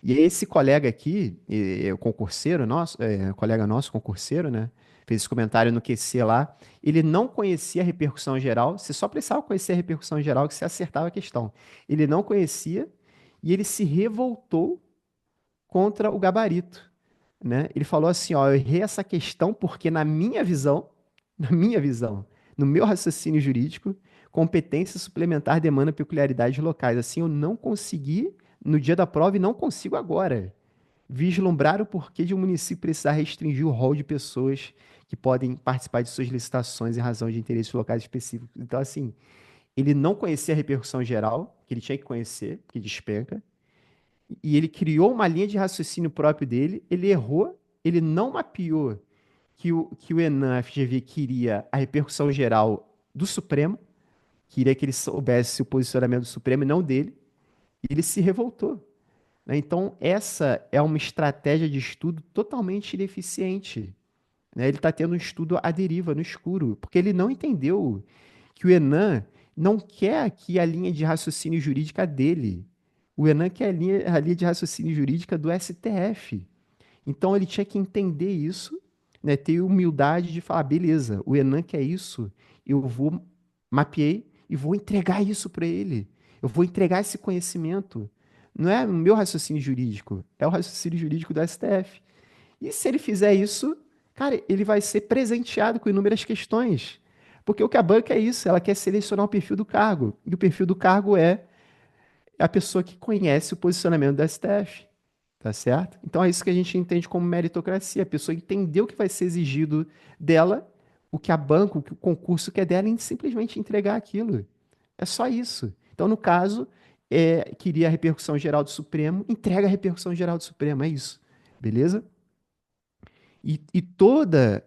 E esse colega aqui, o concurseiro nosso, colega nosso, concurseiro, né? Fez esse comentário no QC lá. Ele não conhecia a repercussão geral, você só precisava conhecer a repercussão geral que você acertava a questão. Ele não conhecia e ele se revoltou contra o gabarito, né? Ele falou assim, ó, eu errei essa questão porque na minha visão, no meu raciocínio jurídico, competência suplementar demanda peculiaridades locais. Assim, eu não consegui no dia da prova e não consigo agora vislumbrar o porquê de um município precisar restringir o rol de pessoas que podem participar de suas licitações em razão de interesses locais específicos. Então, assim, ele não conhecia a repercussão geral, que ele tinha que conhecer, que despenca, e ele criou uma linha de raciocínio próprio dele, ele errou, ele não mapeou que o Enan FGV queria a repercussão geral do Supremo, queria que ele soubesse o posicionamento do Supremo e não dele, e ele se revoltou, né? Então, essa é uma estratégia de estudo totalmente ineficiente, né? Ele está tendo um estudo à deriva, no escuro, porque ele não entendeu que o Enan não quer aqui a linha de raciocínio jurídica dele. O Enan quer a linha de raciocínio jurídica do STF. Então ele tinha que entender isso, né, ter humildade de falar, beleza, o Enan quer isso, eu vou mapeei e vou entregar isso para ele. Eu vou entregar esse conhecimento. Não é o meu raciocínio jurídico, é o raciocínio jurídico do STF. E se ele fizer isso, cara, ele vai ser presenteado com inúmeras questões. Porque o que a banca é isso, ela quer selecionar o perfil do cargo. E o perfil do cargo é a pessoa que conhece o posicionamento do STF. Tá certo? Então é isso que a gente entende como meritocracia. A pessoa entendeu o que vai ser exigido dela, o que a banca, o que o concurso quer dela, e simplesmente entregar aquilo. É só isso. Então, no caso, queria a repercussão geral do Supremo, entrega a repercussão geral do Supremo. É isso. Beleza? E toda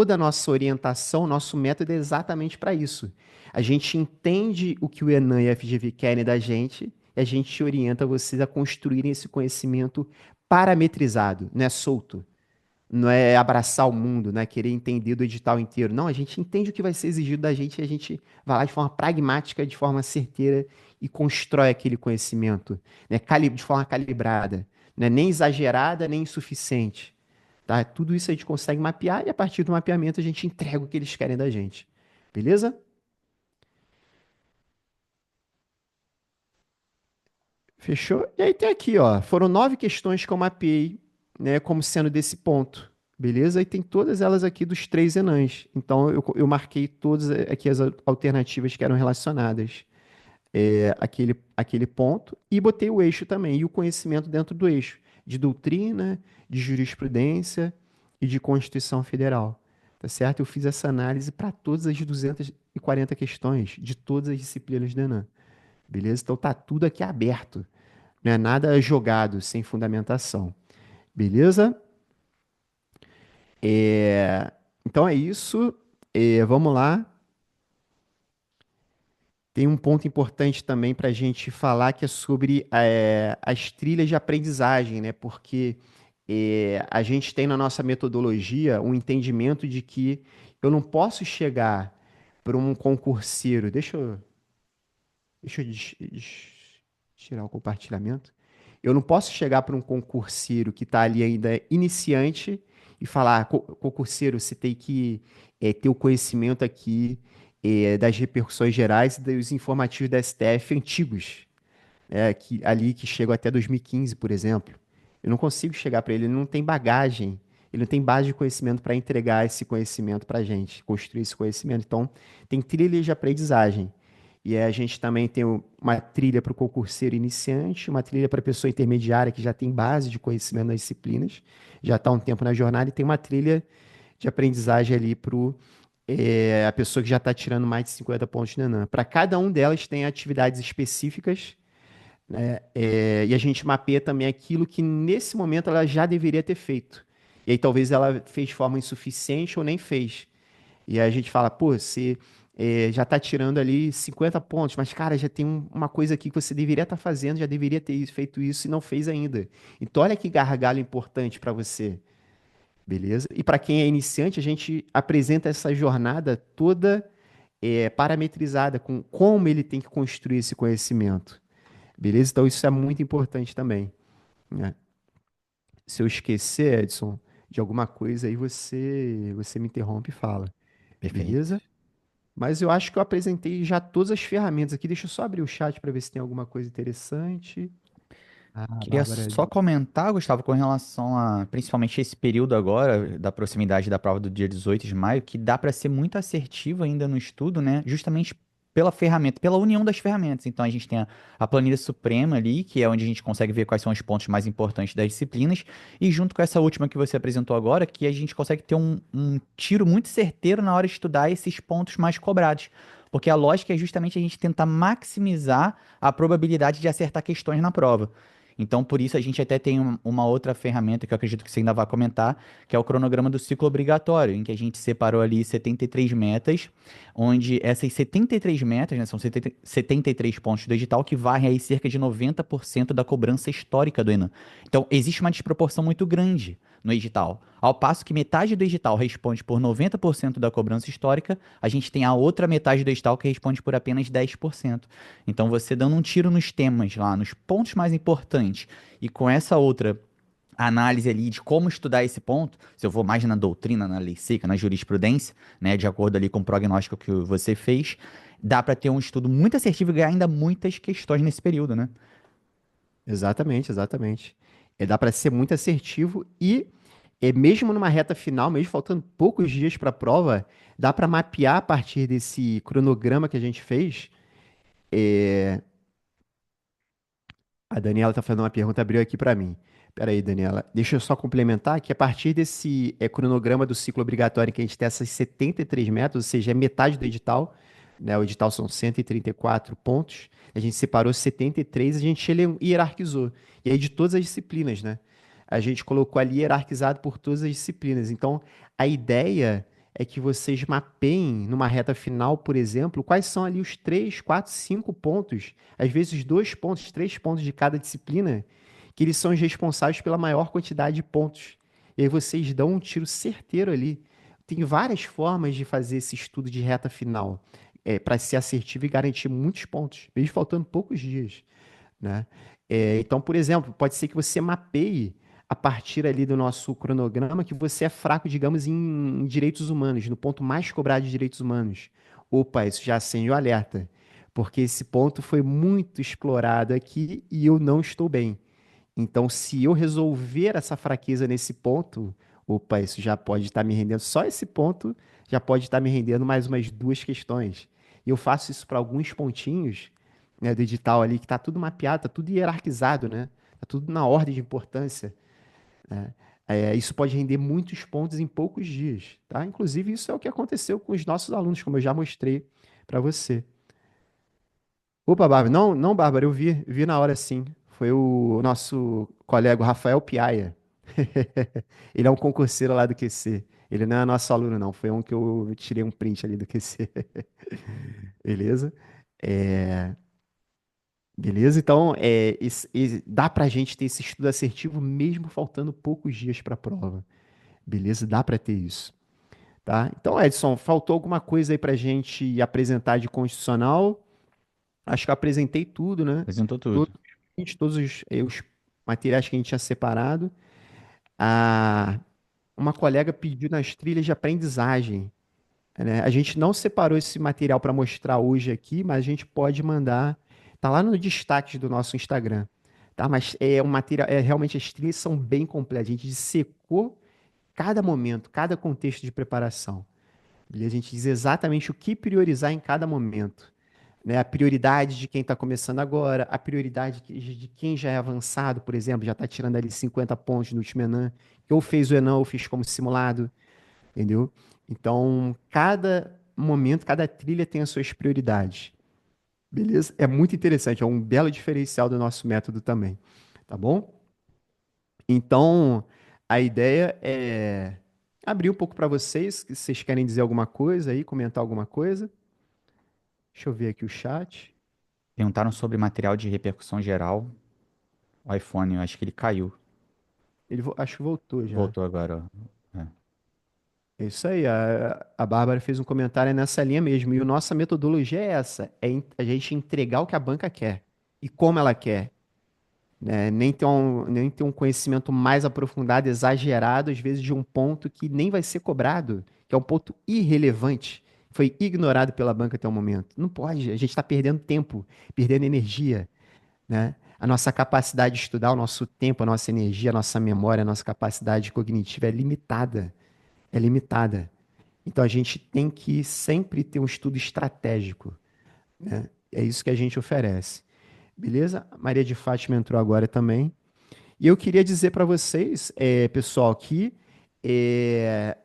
a nossa orientação, nosso método é exatamente para isso. A gente entende o que o Enan e a FGV querem da gente e a gente orienta vocês a construírem esse conhecimento parametrizado, não é solto, não é abraçar o mundo, não é querer entender do edital inteiro. Não, a gente entende o que vai ser exigido da gente e a gente vai lá de forma pragmática, de forma certeira e constrói aquele conhecimento, né, de forma calibrada, não é nem exagerada, nem insuficiente. Tá? Tudo isso a gente consegue mapear e a partir do mapeamento a gente entrega o que eles querem da gente. Beleza? Fechou? E aí tem aqui, ó. Foram 9 questões que eu mapeei, né, como sendo desse ponto. Beleza? E tem todas elas aqui dos 3 ENAs. Então eu marquei todas aqui as alternativas que eram relacionadas aquele ponto e botei o eixo também, e o conhecimento dentro do eixo, de doutrina, de jurisprudência e de Constituição Federal. Tá certo? Eu fiz essa análise para todas as 240 questões de todas as disciplinas do Enem. Beleza? Então tá tudo aqui aberto. Não é nada jogado sem fundamentação. Beleza? Então é isso. Vamos lá. Tem um ponto importante também para a gente falar que é sobre as trilhas de aprendizagem, né? Porque a gente tem na nossa metodologia um entendimento de que eu não posso chegar para um concurseiro. Deixa eu tirar o compartilhamento. Eu não posso chegar para um concurseiro que está ali ainda iniciante e falar, concurseiro, você tem que ter o conhecimento aqui das repercussões gerais e dos informativos da STF antigos, ali que chegam até 2015, por exemplo. Eu não consigo chegar para ele, ele não tem bagagem, ele não tem base de conhecimento para entregar esse conhecimento para a gente, construir esse conhecimento. Então, tem trilhas de aprendizagem. E aí a gente também tem uma trilha para o concurseiro iniciante, uma trilha para a pessoa intermediária que já tem base de conhecimento nas disciplinas, já está um tempo na jornada, e tem uma trilha de aprendizagem ali para a pessoa que já está tirando mais de 50 pontos no Enem. Para cada um delas tem atividades específicas, né? E a gente mapeia também aquilo que nesse momento ela já deveria ter feito. E aí talvez ela fez de forma insuficiente ou nem fez. E aí a gente fala, pô, você já tá tirando ali 50 pontos, mas, cara, já tem uma coisa aqui que você deveria estar fazendo, já deveria ter feito isso e não fez ainda. Então, olha que gargalo importante para você, beleza? E para quem é iniciante, a gente apresenta essa jornada toda parametrizada com como ele tem que construir esse conhecimento, beleza? Então, isso é muito importante também, né? Se eu esquecer, Edson, de alguma coisa, aí você me interrompe e fala, Perfeito. beleza? Mas eu acho que eu apresentei já todas as ferramentas aqui. Deixa eu só abrir o chat para ver se tem alguma coisa interessante. Ah, a Queria Bárbara. só comentar, Gustavo, com relação a principalmente esse período agora, da proximidade da prova do dia 18 de maio, que dá para ser muito assertivo ainda no estudo, né? Justamente pela ferramenta, pela união das ferramentas. Então a gente tem a planilha suprema ali, que é onde a gente consegue ver quais são os pontos mais importantes das disciplinas, e junto com essa última que você apresentou agora, que a gente consegue ter um tiro muito certeiro na hora de estudar esses pontos mais cobrados. Porque a lógica é justamente a gente tentar maximizar a probabilidade de acertar questões na prova. Então, por isso, a gente até tem uma outra ferramenta que eu acredito que você ainda vai comentar, que é o cronograma do ciclo obrigatório, em que a gente separou ali 73 metas, onde essas 73 metas, né, são 73 pontos do edital, que varrem aí cerca de 90% da cobrança histórica do Enem. Então, existe uma desproporção muito grande no edital. Ao passo que metade do edital responde por 90% da cobrança histórica, a gente tem a outra metade do edital que responde por apenas 10%. Então, você dando um tiro nos temas lá, nos pontos mais importantes, e com essa outra a análise ali de como estudar esse ponto, se eu vou mais na doutrina, na lei seca, na jurisprudência, né, de acordo ali com o prognóstico que você fez, dá para ter um estudo muito assertivo e ganhar ainda muitas questões nesse período, né? Exatamente, exatamente. Dá para ser muito assertivo e mesmo numa reta final, mesmo faltando poucos dias para a prova, dá para mapear a partir desse cronograma que a gente fez. é, A Daniela está fazendo uma pergunta, abriu aqui para mim. Pera aí, Daniela. Deixa eu só complementar que a partir desse cronograma do ciclo obrigatório que a gente tem essas 73 metas, ou seja, é metade do edital, né? O edital são 134 pontos. A gente separou 73, a gente hierarquizou. E aí de todas as disciplinas, né? A gente colocou ali hierarquizado por todas as disciplinas. Então, a ideia é que vocês mapeiem numa reta final, por exemplo, quais são ali os 3, 4, 5 pontos, às vezes 2 pontos, 3 pontos de cada disciplina, que eles são os responsáveis pela maior quantidade de pontos. E aí vocês dão um tiro certeiro ali. Tem várias formas de fazer esse estudo de reta final, para ser assertivo e garantir muitos pontos, mesmo faltando poucos dias, né? Então, por exemplo, pode ser que você mapeie a partir ali do nosso cronograma que você é fraco, digamos, em direitos humanos, no ponto mais cobrado de direitos humanos. Opa, isso já acende o alerta, porque esse ponto foi muito explorado aqui e eu não estou bem. Então, se eu resolver essa fraqueza nesse ponto, opa, isso já pode estar me rendendo, só esse ponto já pode estar me rendendo mais umas duas questões. E eu faço isso para alguns pontinhos, né, do edital ali, que está tudo mapeado, está tudo hierarquizado, né? Está tudo na ordem de importância, né? Isso pode render muitos pontos em poucos dias, tá? Inclusive, isso é o que aconteceu com os nossos alunos, como eu já mostrei para você. Opa, Bárbara. Não, não, Bárbara, eu vi na hora sim. Foi o nosso colega o Rafael Piaia. Ele é um concurseiro lá do QC. Ele não é nosso aluno, não. Foi um que eu tirei um print ali do QC. Beleza? É, beleza? Então, dá pra gente ter esse estudo assertivo mesmo faltando poucos dias para a prova. Beleza? Dá pra ter isso. Tá? Então, Edson, faltou alguma coisa aí pra gente apresentar de constitucional? Acho que eu apresentei tudo, né? Apresentou Todos, tudo. todos os materiais que a gente tinha separado. Ah, uma colega pediu nas trilhas de aprendizagem, né? A gente não separou esse material para mostrar hoje aqui, mas a gente pode mandar. Tá lá no destaque do nosso Instagram, tá? Mas é um material, realmente as trilhas são bem completas. A gente dissecou cada momento, cada contexto de preparação. Beleza? A gente diz exatamente o que priorizar em cada momento, né? A prioridade de quem está começando agora, a prioridade de quem já é avançado, por exemplo, já está tirando ali 50 pontos no último Enem, que ou fez o Enem ou fez como simulado, entendeu? Então, cada momento, cada trilha tem as suas prioridades, beleza? É muito interessante, é um belo diferencial do nosso método também, tá bom? Então, a ideia é abrir um pouco para vocês, se vocês querem dizer alguma coisa aí, comentar alguma coisa. Deixa eu ver aqui o chat. Perguntaram sobre material de repercussão geral. O iPhone, eu acho que ele caiu. Acho que voltou já. Voltou agora, ó. É. É isso aí, a Bárbara fez um comentário nessa linha mesmo. E a nossa metodologia é essa: a gente entregar o que a banca quer e como ela quer, né? Nem ter um conhecimento mais aprofundado, exagerado, às vezes de um ponto que nem vai ser cobrado, que é um ponto irrelevante, foi ignorado pela banca até o momento. Não pode, a gente está perdendo tempo, perdendo energia, né? A nossa capacidade de estudar, o nosso tempo, a nossa energia, a nossa memória, a nossa capacidade cognitiva é limitada. É limitada. Então a gente tem que sempre ter um estudo estratégico, né? É isso que a gente oferece. Beleza? A Maria de Fátima entrou agora também. E eu queria dizer para vocês, pessoal, que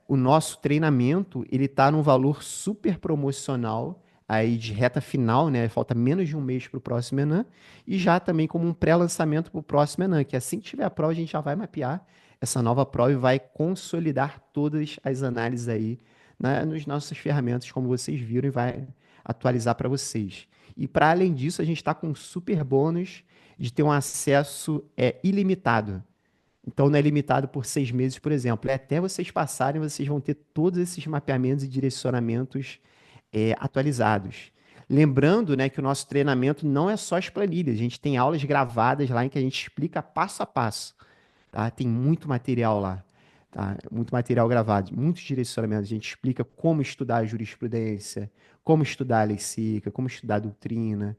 o nosso treinamento ele está num valor super promocional aí de reta final, né? Falta menos de um mês para o próximo Enem e já também como um pré-lançamento para o próximo Enem, que assim que tiver a prova a gente já vai mapear essa nova prova e vai consolidar todas as análises aí, né, nos nossas ferramentas, como vocês viram, e vai atualizar para vocês. E para além disso, a gente está com um super bônus de ter um acesso ilimitado. Então, não é limitado por 6 meses, por exemplo. É até vocês passarem, vocês vão ter todos esses mapeamentos e direcionamentos atualizados. Lembrando, né, que o nosso treinamento não é só as planilhas. A gente tem aulas gravadas lá em que a gente explica passo a passo. tá? Tem muito material lá, tá? Muito material gravado, muitos direcionamentos. A gente explica como estudar a jurisprudência, como estudar a lei seca, como estudar a doutrina,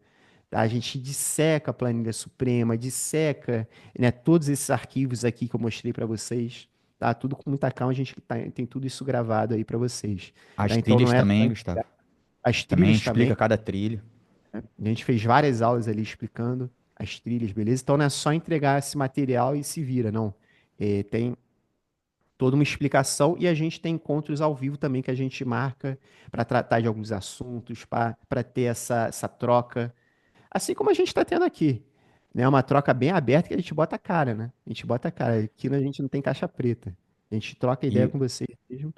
tá? A gente disseca a planilha suprema, disseca, né, todos esses arquivos aqui que eu mostrei para vocês, tá? Tudo com muita calma, a gente tem tudo isso gravado aí para vocês, As tá? Então não trilhas é só também, Gustavo. as Também trilhas explica também. cada trilha. A gente fez várias aulas ali explicando as trilhas, beleza? Então não é só entregar esse material e se vira, não. Tem toda uma explicação e a gente tem encontros ao vivo também que a gente marca para tratar de alguns assuntos, para ter essa troca, assim como a gente está tendo aqui. Né? Uma troca bem aberta que a gente bota a cara, né? A gente bota a cara. Aqui a gente não tem caixa preta. A gente troca ideia E com vocês mesmo.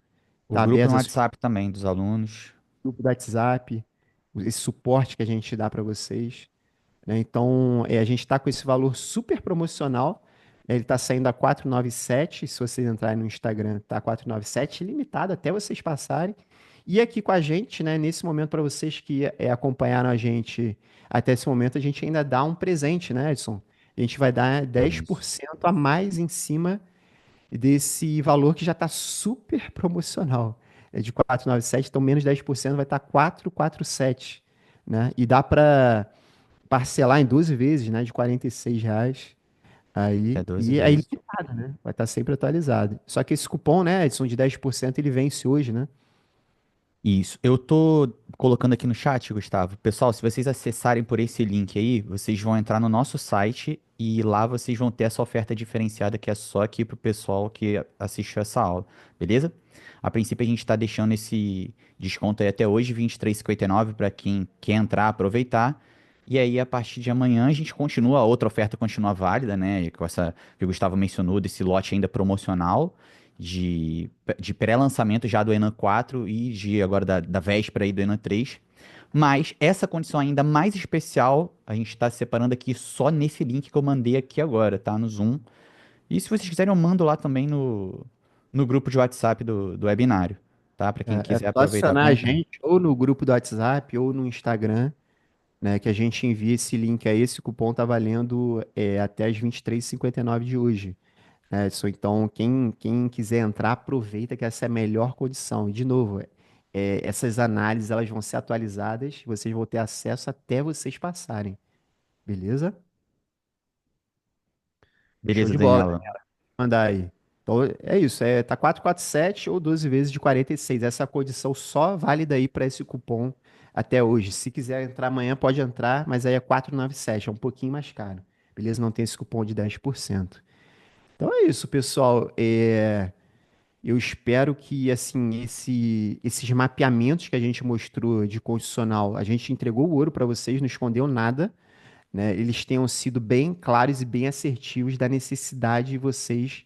o Tá grupo no aberto WhatsApp também dos alunos. grupo do WhatsApp, esse suporte que a gente dá para vocês. Né? Então, a gente está com esse valor super promocional. Ele está saindo a 497. Se vocês entrarem no Instagram, tá 497, limitado até vocês passarem. E aqui com a gente, né, nesse momento, para vocês que acompanharam a gente até esse momento, a gente ainda dá um presente, né, Edson? A gente vai dar dez por Isso. cento a mais em cima desse valor que já está super promocional. É de 497, então menos 10% vai estar 447, né? E dá para parcelar em 12 vezes, né, de R$ 46. É Aí, 12 e é vezes. ilimitado, né? Vai estar sempre atualizado. Só que esse cupom, né, Edson, de 10% ele vence hoje, né? Isso. Eu tô colocando aqui no chat, Gustavo. Pessoal, se vocês acessarem por esse link aí, vocês vão entrar no nosso site e lá vocês vão ter essa oferta diferenciada que é só aqui pro pessoal que assistiu essa aula, beleza? A princípio a gente tá deixando esse desconto aí até hoje, 23,59 para quem quer entrar, aproveitar. E aí, a partir de amanhã, a gente continua, a outra oferta continua válida, né? Com essa que o Gustavo mencionou, desse lote ainda promocional de, de pré-lançamento já do Enan 4 e de agora da véspera aí do Enan 3. Mas essa condição ainda mais especial, a gente está separando aqui só nesse link que eu mandei aqui agora, tá? No Zoom. E se vocês quiserem, eu mando lá também no grupo de WhatsApp do webinário, tá? Para quem É quiser só aproveitar acionar para a entrar. gente ou no grupo do WhatsApp ou no Instagram, né, que a gente envia esse link aí. Esse cupom tá valendo até as 23h59 de hoje. Né, Edson? Então, quem quiser entrar, aproveita que essa é a melhor condição. E, de novo, essas análises elas vão ser atualizadas, vocês vão ter acesso até vocês passarem. Beleza? Show Beleza, de bola. Daniela. Mandar aí. Então, é isso, tá 447 ou 12 vezes de 46. Essa condição só válida aí para esse cupom até hoje. Se quiser entrar amanhã, pode entrar, mas aí é 497, é um pouquinho mais caro. Beleza? Não tem esse cupom de 10%. Então é isso, pessoal. Eu espero que assim esses mapeamentos que a gente mostrou de constitucional, a gente entregou o ouro para vocês, não escondeu nada, né? Eles tenham sido bem claros e bem assertivos da necessidade de vocês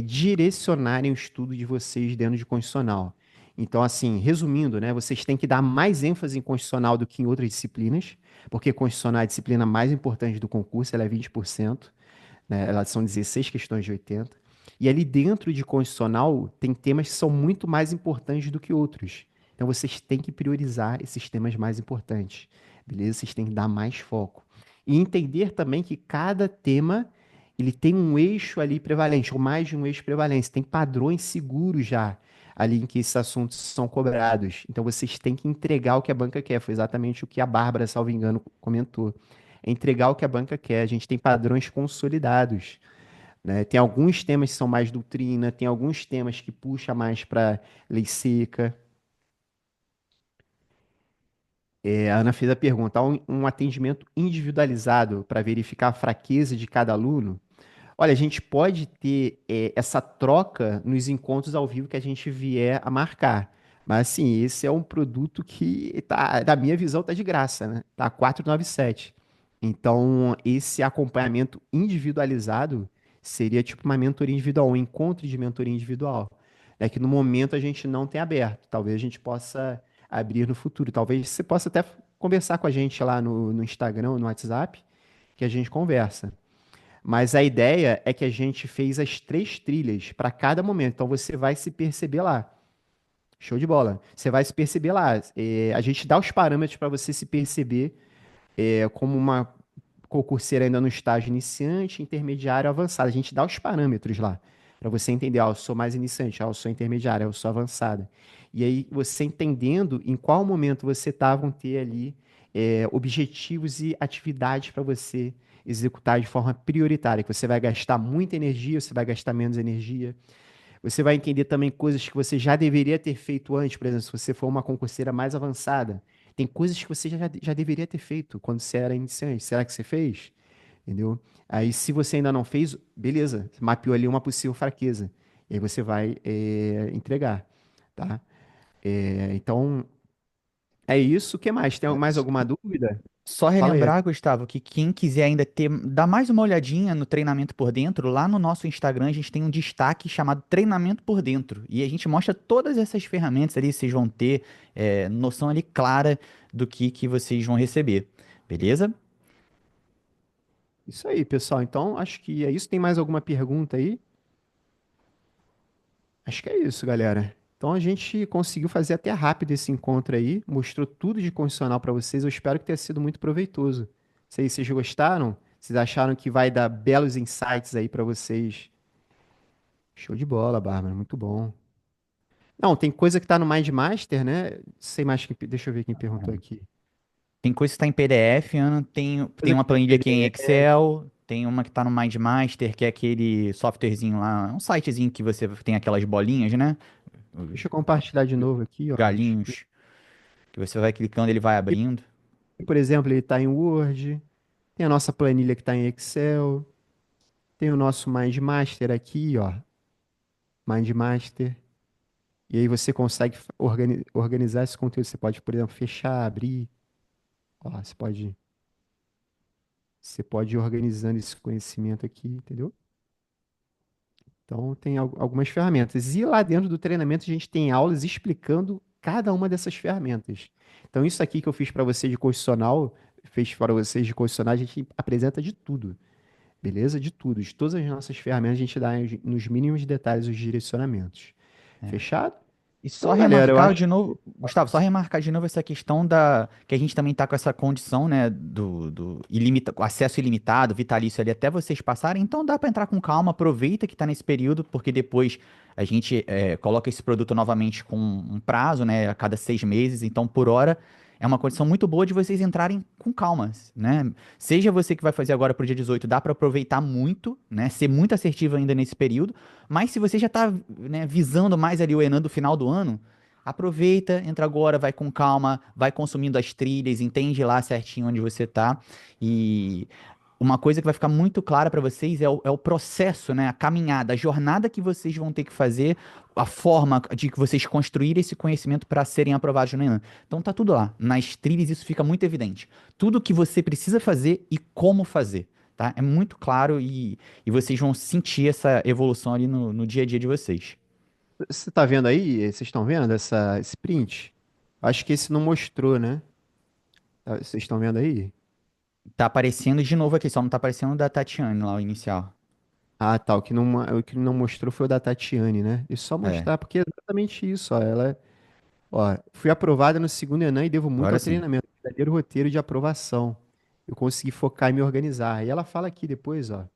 direcionarem o estudo de vocês dentro de constitucional. Então, assim, resumindo, né, vocês têm que dar mais ênfase em constitucional do que em outras disciplinas, porque constitucional é a disciplina mais importante do concurso, ela é 20%, né, elas são 16 questões de 80. E ali dentro de constitucional tem temas que são muito mais importantes do que outros. Então vocês têm que priorizar esses temas mais importantes, beleza? Vocês têm que dar mais foco. E entender também que cada tema ele tem um eixo ali prevalente, ou mais de um eixo prevalente. Tem padrões seguros já ali em que esses assuntos são cobrados. Então vocês têm que entregar o que a banca quer. Foi exatamente o que a Bárbara, salvo engano, comentou. É entregar o que a banca quer. A gente tem padrões consolidados, né? Tem alguns temas que são mais doutrina, tem alguns temas que puxa mais para lei seca. A Ana fez a pergunta: há um atendimento individualizado para verificar a fraqueza de cada aluno? Olha, a gente pode ter essa troca nos encontros ao vivo que a gente vier a marcar. Mas, assim, esse é um produto que, tá, na minha visão, tá de graça, né? Tá 497. Então, esse acompanhamento individualizado seria tipo uma mentoria individual, um encontro de mentoria individual. É que no momento a gente não tem aberto. Talvez a gente possa abrir no futuro. Talvez você possa até conversar com a gente lá no Instagram, no WhatsApp, que a gente conversa. Mas a ideia é que a gente fez as 3 trilhas para cada momento. Então você vai se perceber lá. Show de bola. Você vai se perceber lá. A gente dá os parâmetros para você se perceber como concurseiro ainda no estágio iniciante, intermediário, avançado. A gente dá os parâmetros lá, para você entender, eu sou mais iniciante, eu sou intermediário, eu sou avançada. E aí, você entendendo em qual momento você tá, vão ter ali objetivos e atividades para você executar de forma prioritária, que você vai gastar muita energia, você vai gastar menos energia. Você vai entender também coisas que você já deveria ter feito antes, por exemplo, se você for uma concurseira mais avançada, tem coisas que você já deveria ter feito quando você era iniciante. Será que você fez? Entendeu? Aí, se você ainda não fez, beleza, mapeou ali uma possível fraqueza. E aí você vai entregar, tá? Então, é isso. O que mais? Tem mais alguma dúvida? Só Fala aí. relembrar, Gustavo, que quem quiser ainda ter, dar mais uma olhadinha no treinamento por dentro, lá no nosso Instagram a gente tem um destaque chamado Treinamento por Dentro. E a gente mostra todas essas ferramentas ali, vocês vão ter noção ali clara do que vocês vão receber. Beleza? Isso aí, pessoal. Então, acho que é isso. Tem mais alguma pergunta aí? Acho que é isso, galera. Então a gente conseguiu fazer até rápido esse encontro aí, mostrou tudo de condicional para vocês. Eu espero que tenha sido muito proveitoso. Se vocês gostaram, vocês acharam que vai dar belos insights aí para vocês. Show de bola, Bárbara, muito bom. Não, tem coisa que tá no Mind Master, né? Sei mais que, deixa eu ver quem perguntou aqui. Tem coisa que está em PDF, Ana, tem Coisa uma que tá em planilha aqui em PDF. Excel, tem uma que está no MindMaster, que é aquele softwarezinho lá, um sitezinho que você tem aquelas bolinhas, né? Deixa eu compartilhar de novo aqui, ó. Deixa eu ver. Galinhos, que você vai clicando, ele vai abrindo. Por exemplo, ele está em Word, tem a nossa planilha que está em Excel, tem o nosso Mind Master aqui, ó. Mind Master. E aí você consegue organizar esse conteúdo. Você pode, por exemplo, fechar, abrir. Ó, você pode ir organizando esse conhecimento aqui, entendeu? Então tem algumas ferramentas. E lá dentro do treinamento a gente tem aulas explicando cada uma dessas ferramentas. Então isso aqui que eu fiz para você de constitucional, fez para vocês de constitucional, a gente apresenta de tudo, beleza? De tudo. De todas as nossas ferramentas a gente dá nos mínimos detalhes os direcionamentos. Fechado? E só Então, galera, eu remarcar acho de novo, Gustavo, só remarcar de novo essa questão da que a gente também tá com essa condição, né, do acesso ilimitado, vitalício ali até vocês passarem. Então dá para entrar com calma, aproveita que tá nesse período, porque depois a gente coloca esse produto novamente com um prazo, né, a cada 6 meses. Então por hora é uma condição muito boa de vocês entrarem com calma, né? Seja você que vai fazer agora pro dia 18, dá para aproveitar muito, né, ser muito assertivo ainda nesse período. Mas se você já está, né, visando mais ali o Enan do final do ano, aproveita, entra agora, vai com calma, vai consumindo as trilhas, entende lá certinho onde você está. E uma coisa que vai ficar muito clara para vocês é o processo, né, a caminhada, a jornada que vocês vão ter que fazer, a forma de que vocês construírem esse conhecimento para serem aprovados no Enan. Então tá tudo lá. Nas trilhas isso fica muito evidente. Tudo que você precisa fazer e como fazer. Tá? É muito claro e vocês vão sentir essa evolução ali no dia a dia de vocês. você está vendo aí, vocês estão vendo esse print? Acho que esse não mostrou, né? Vocês estão vendo aí? Tá aparecendo de novo aqui, só não tá aparecendo o da Tatiane lá, o inicial. Ah, tá. O que não mostrou foi o da Tatiane, né? E só É, mostrar, porque é exatamente isso, ó. Ó, fui aprovada no segundo Enem e devo muito agora ao sim. treinamento, verdadeiro roteiro de aprovação. Eu consegui focar e me organizar. E ela fala aqui depois, ó.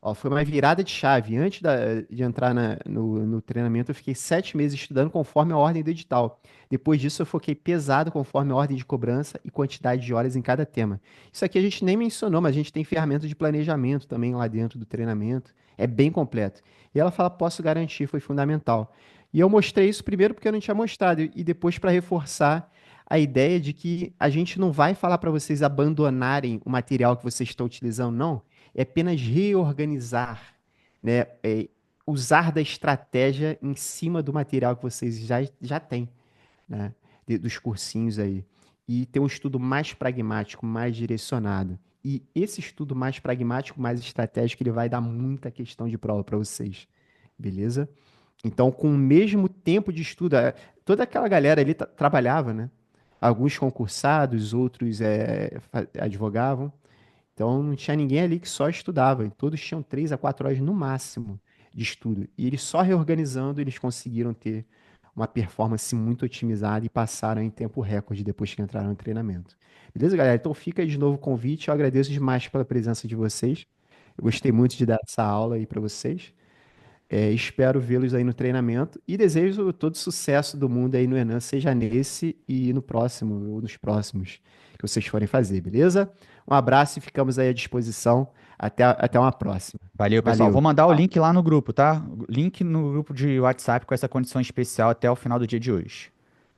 Ó, foi uma virada de chave. Antes de entrar no treinamento, eu fiquei 7 meses estudando conforme a ordem do edital. Depois disso, eu foquei pesado conforme a ordem de cobrança e quantidade de horas em cada tema. Isso aqui a gente nem mencionou, mas a gente tem ferramenta de planejamento também lá dentro do treinamento. É bem completo. E ela fala, posso garantir, foi fundamental. E eu mostrei isso primeiro porque eu não tinha mostrado, e depois para reforçar a ideia de que a gente não vai falar para vocês abandonarem o material que vocês estão utilizando, não, é apenas reorganizar, né? Usar da estratégia em cima do material que vocês já têm, né? Dos cursinhos aí. E ter um estudo mais pragmático, mais direcionado. E esse estudo mais pragmático, mais estratégico, ele vai dar muita questão de prova para vocês. Beleza? Então, com o mesmo tempo de estudo, toda aquela galera ali trabalhava, né? Alguns concursados, outros advogavam. Então não tinha ninguém ali que só estudava. E todos tinham 3 a 4 horas no máximo de estudo. E eles só reorganizando, eles conseguiram ter uma performance muito otimizada e passaram em tempo recorde depois que entraram no treinamento. Beleza, galera? Então fica aí de novo o convite. Eu agradeço demais pela presença de vocês. Eu gostei muito de dar essa aula aí para vocês. Espero vê-los aí no treinamento e desejo todo sucesso do mundo aí no Enan, seja nesse e no próximo, ou nos próximos que vocês forem fazer, beleza? Um abraço e ficamos aí à disposição. Até uma próxima. Valeu, pessoal. Valeu. Vou mandar o link lá no grupo, tá? Link no grupo de WhatsApp com essa condição especial até o final do dia de hoje.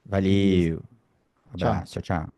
Beleza. Valeu. Tchau. Abraço. Tchau, tchau.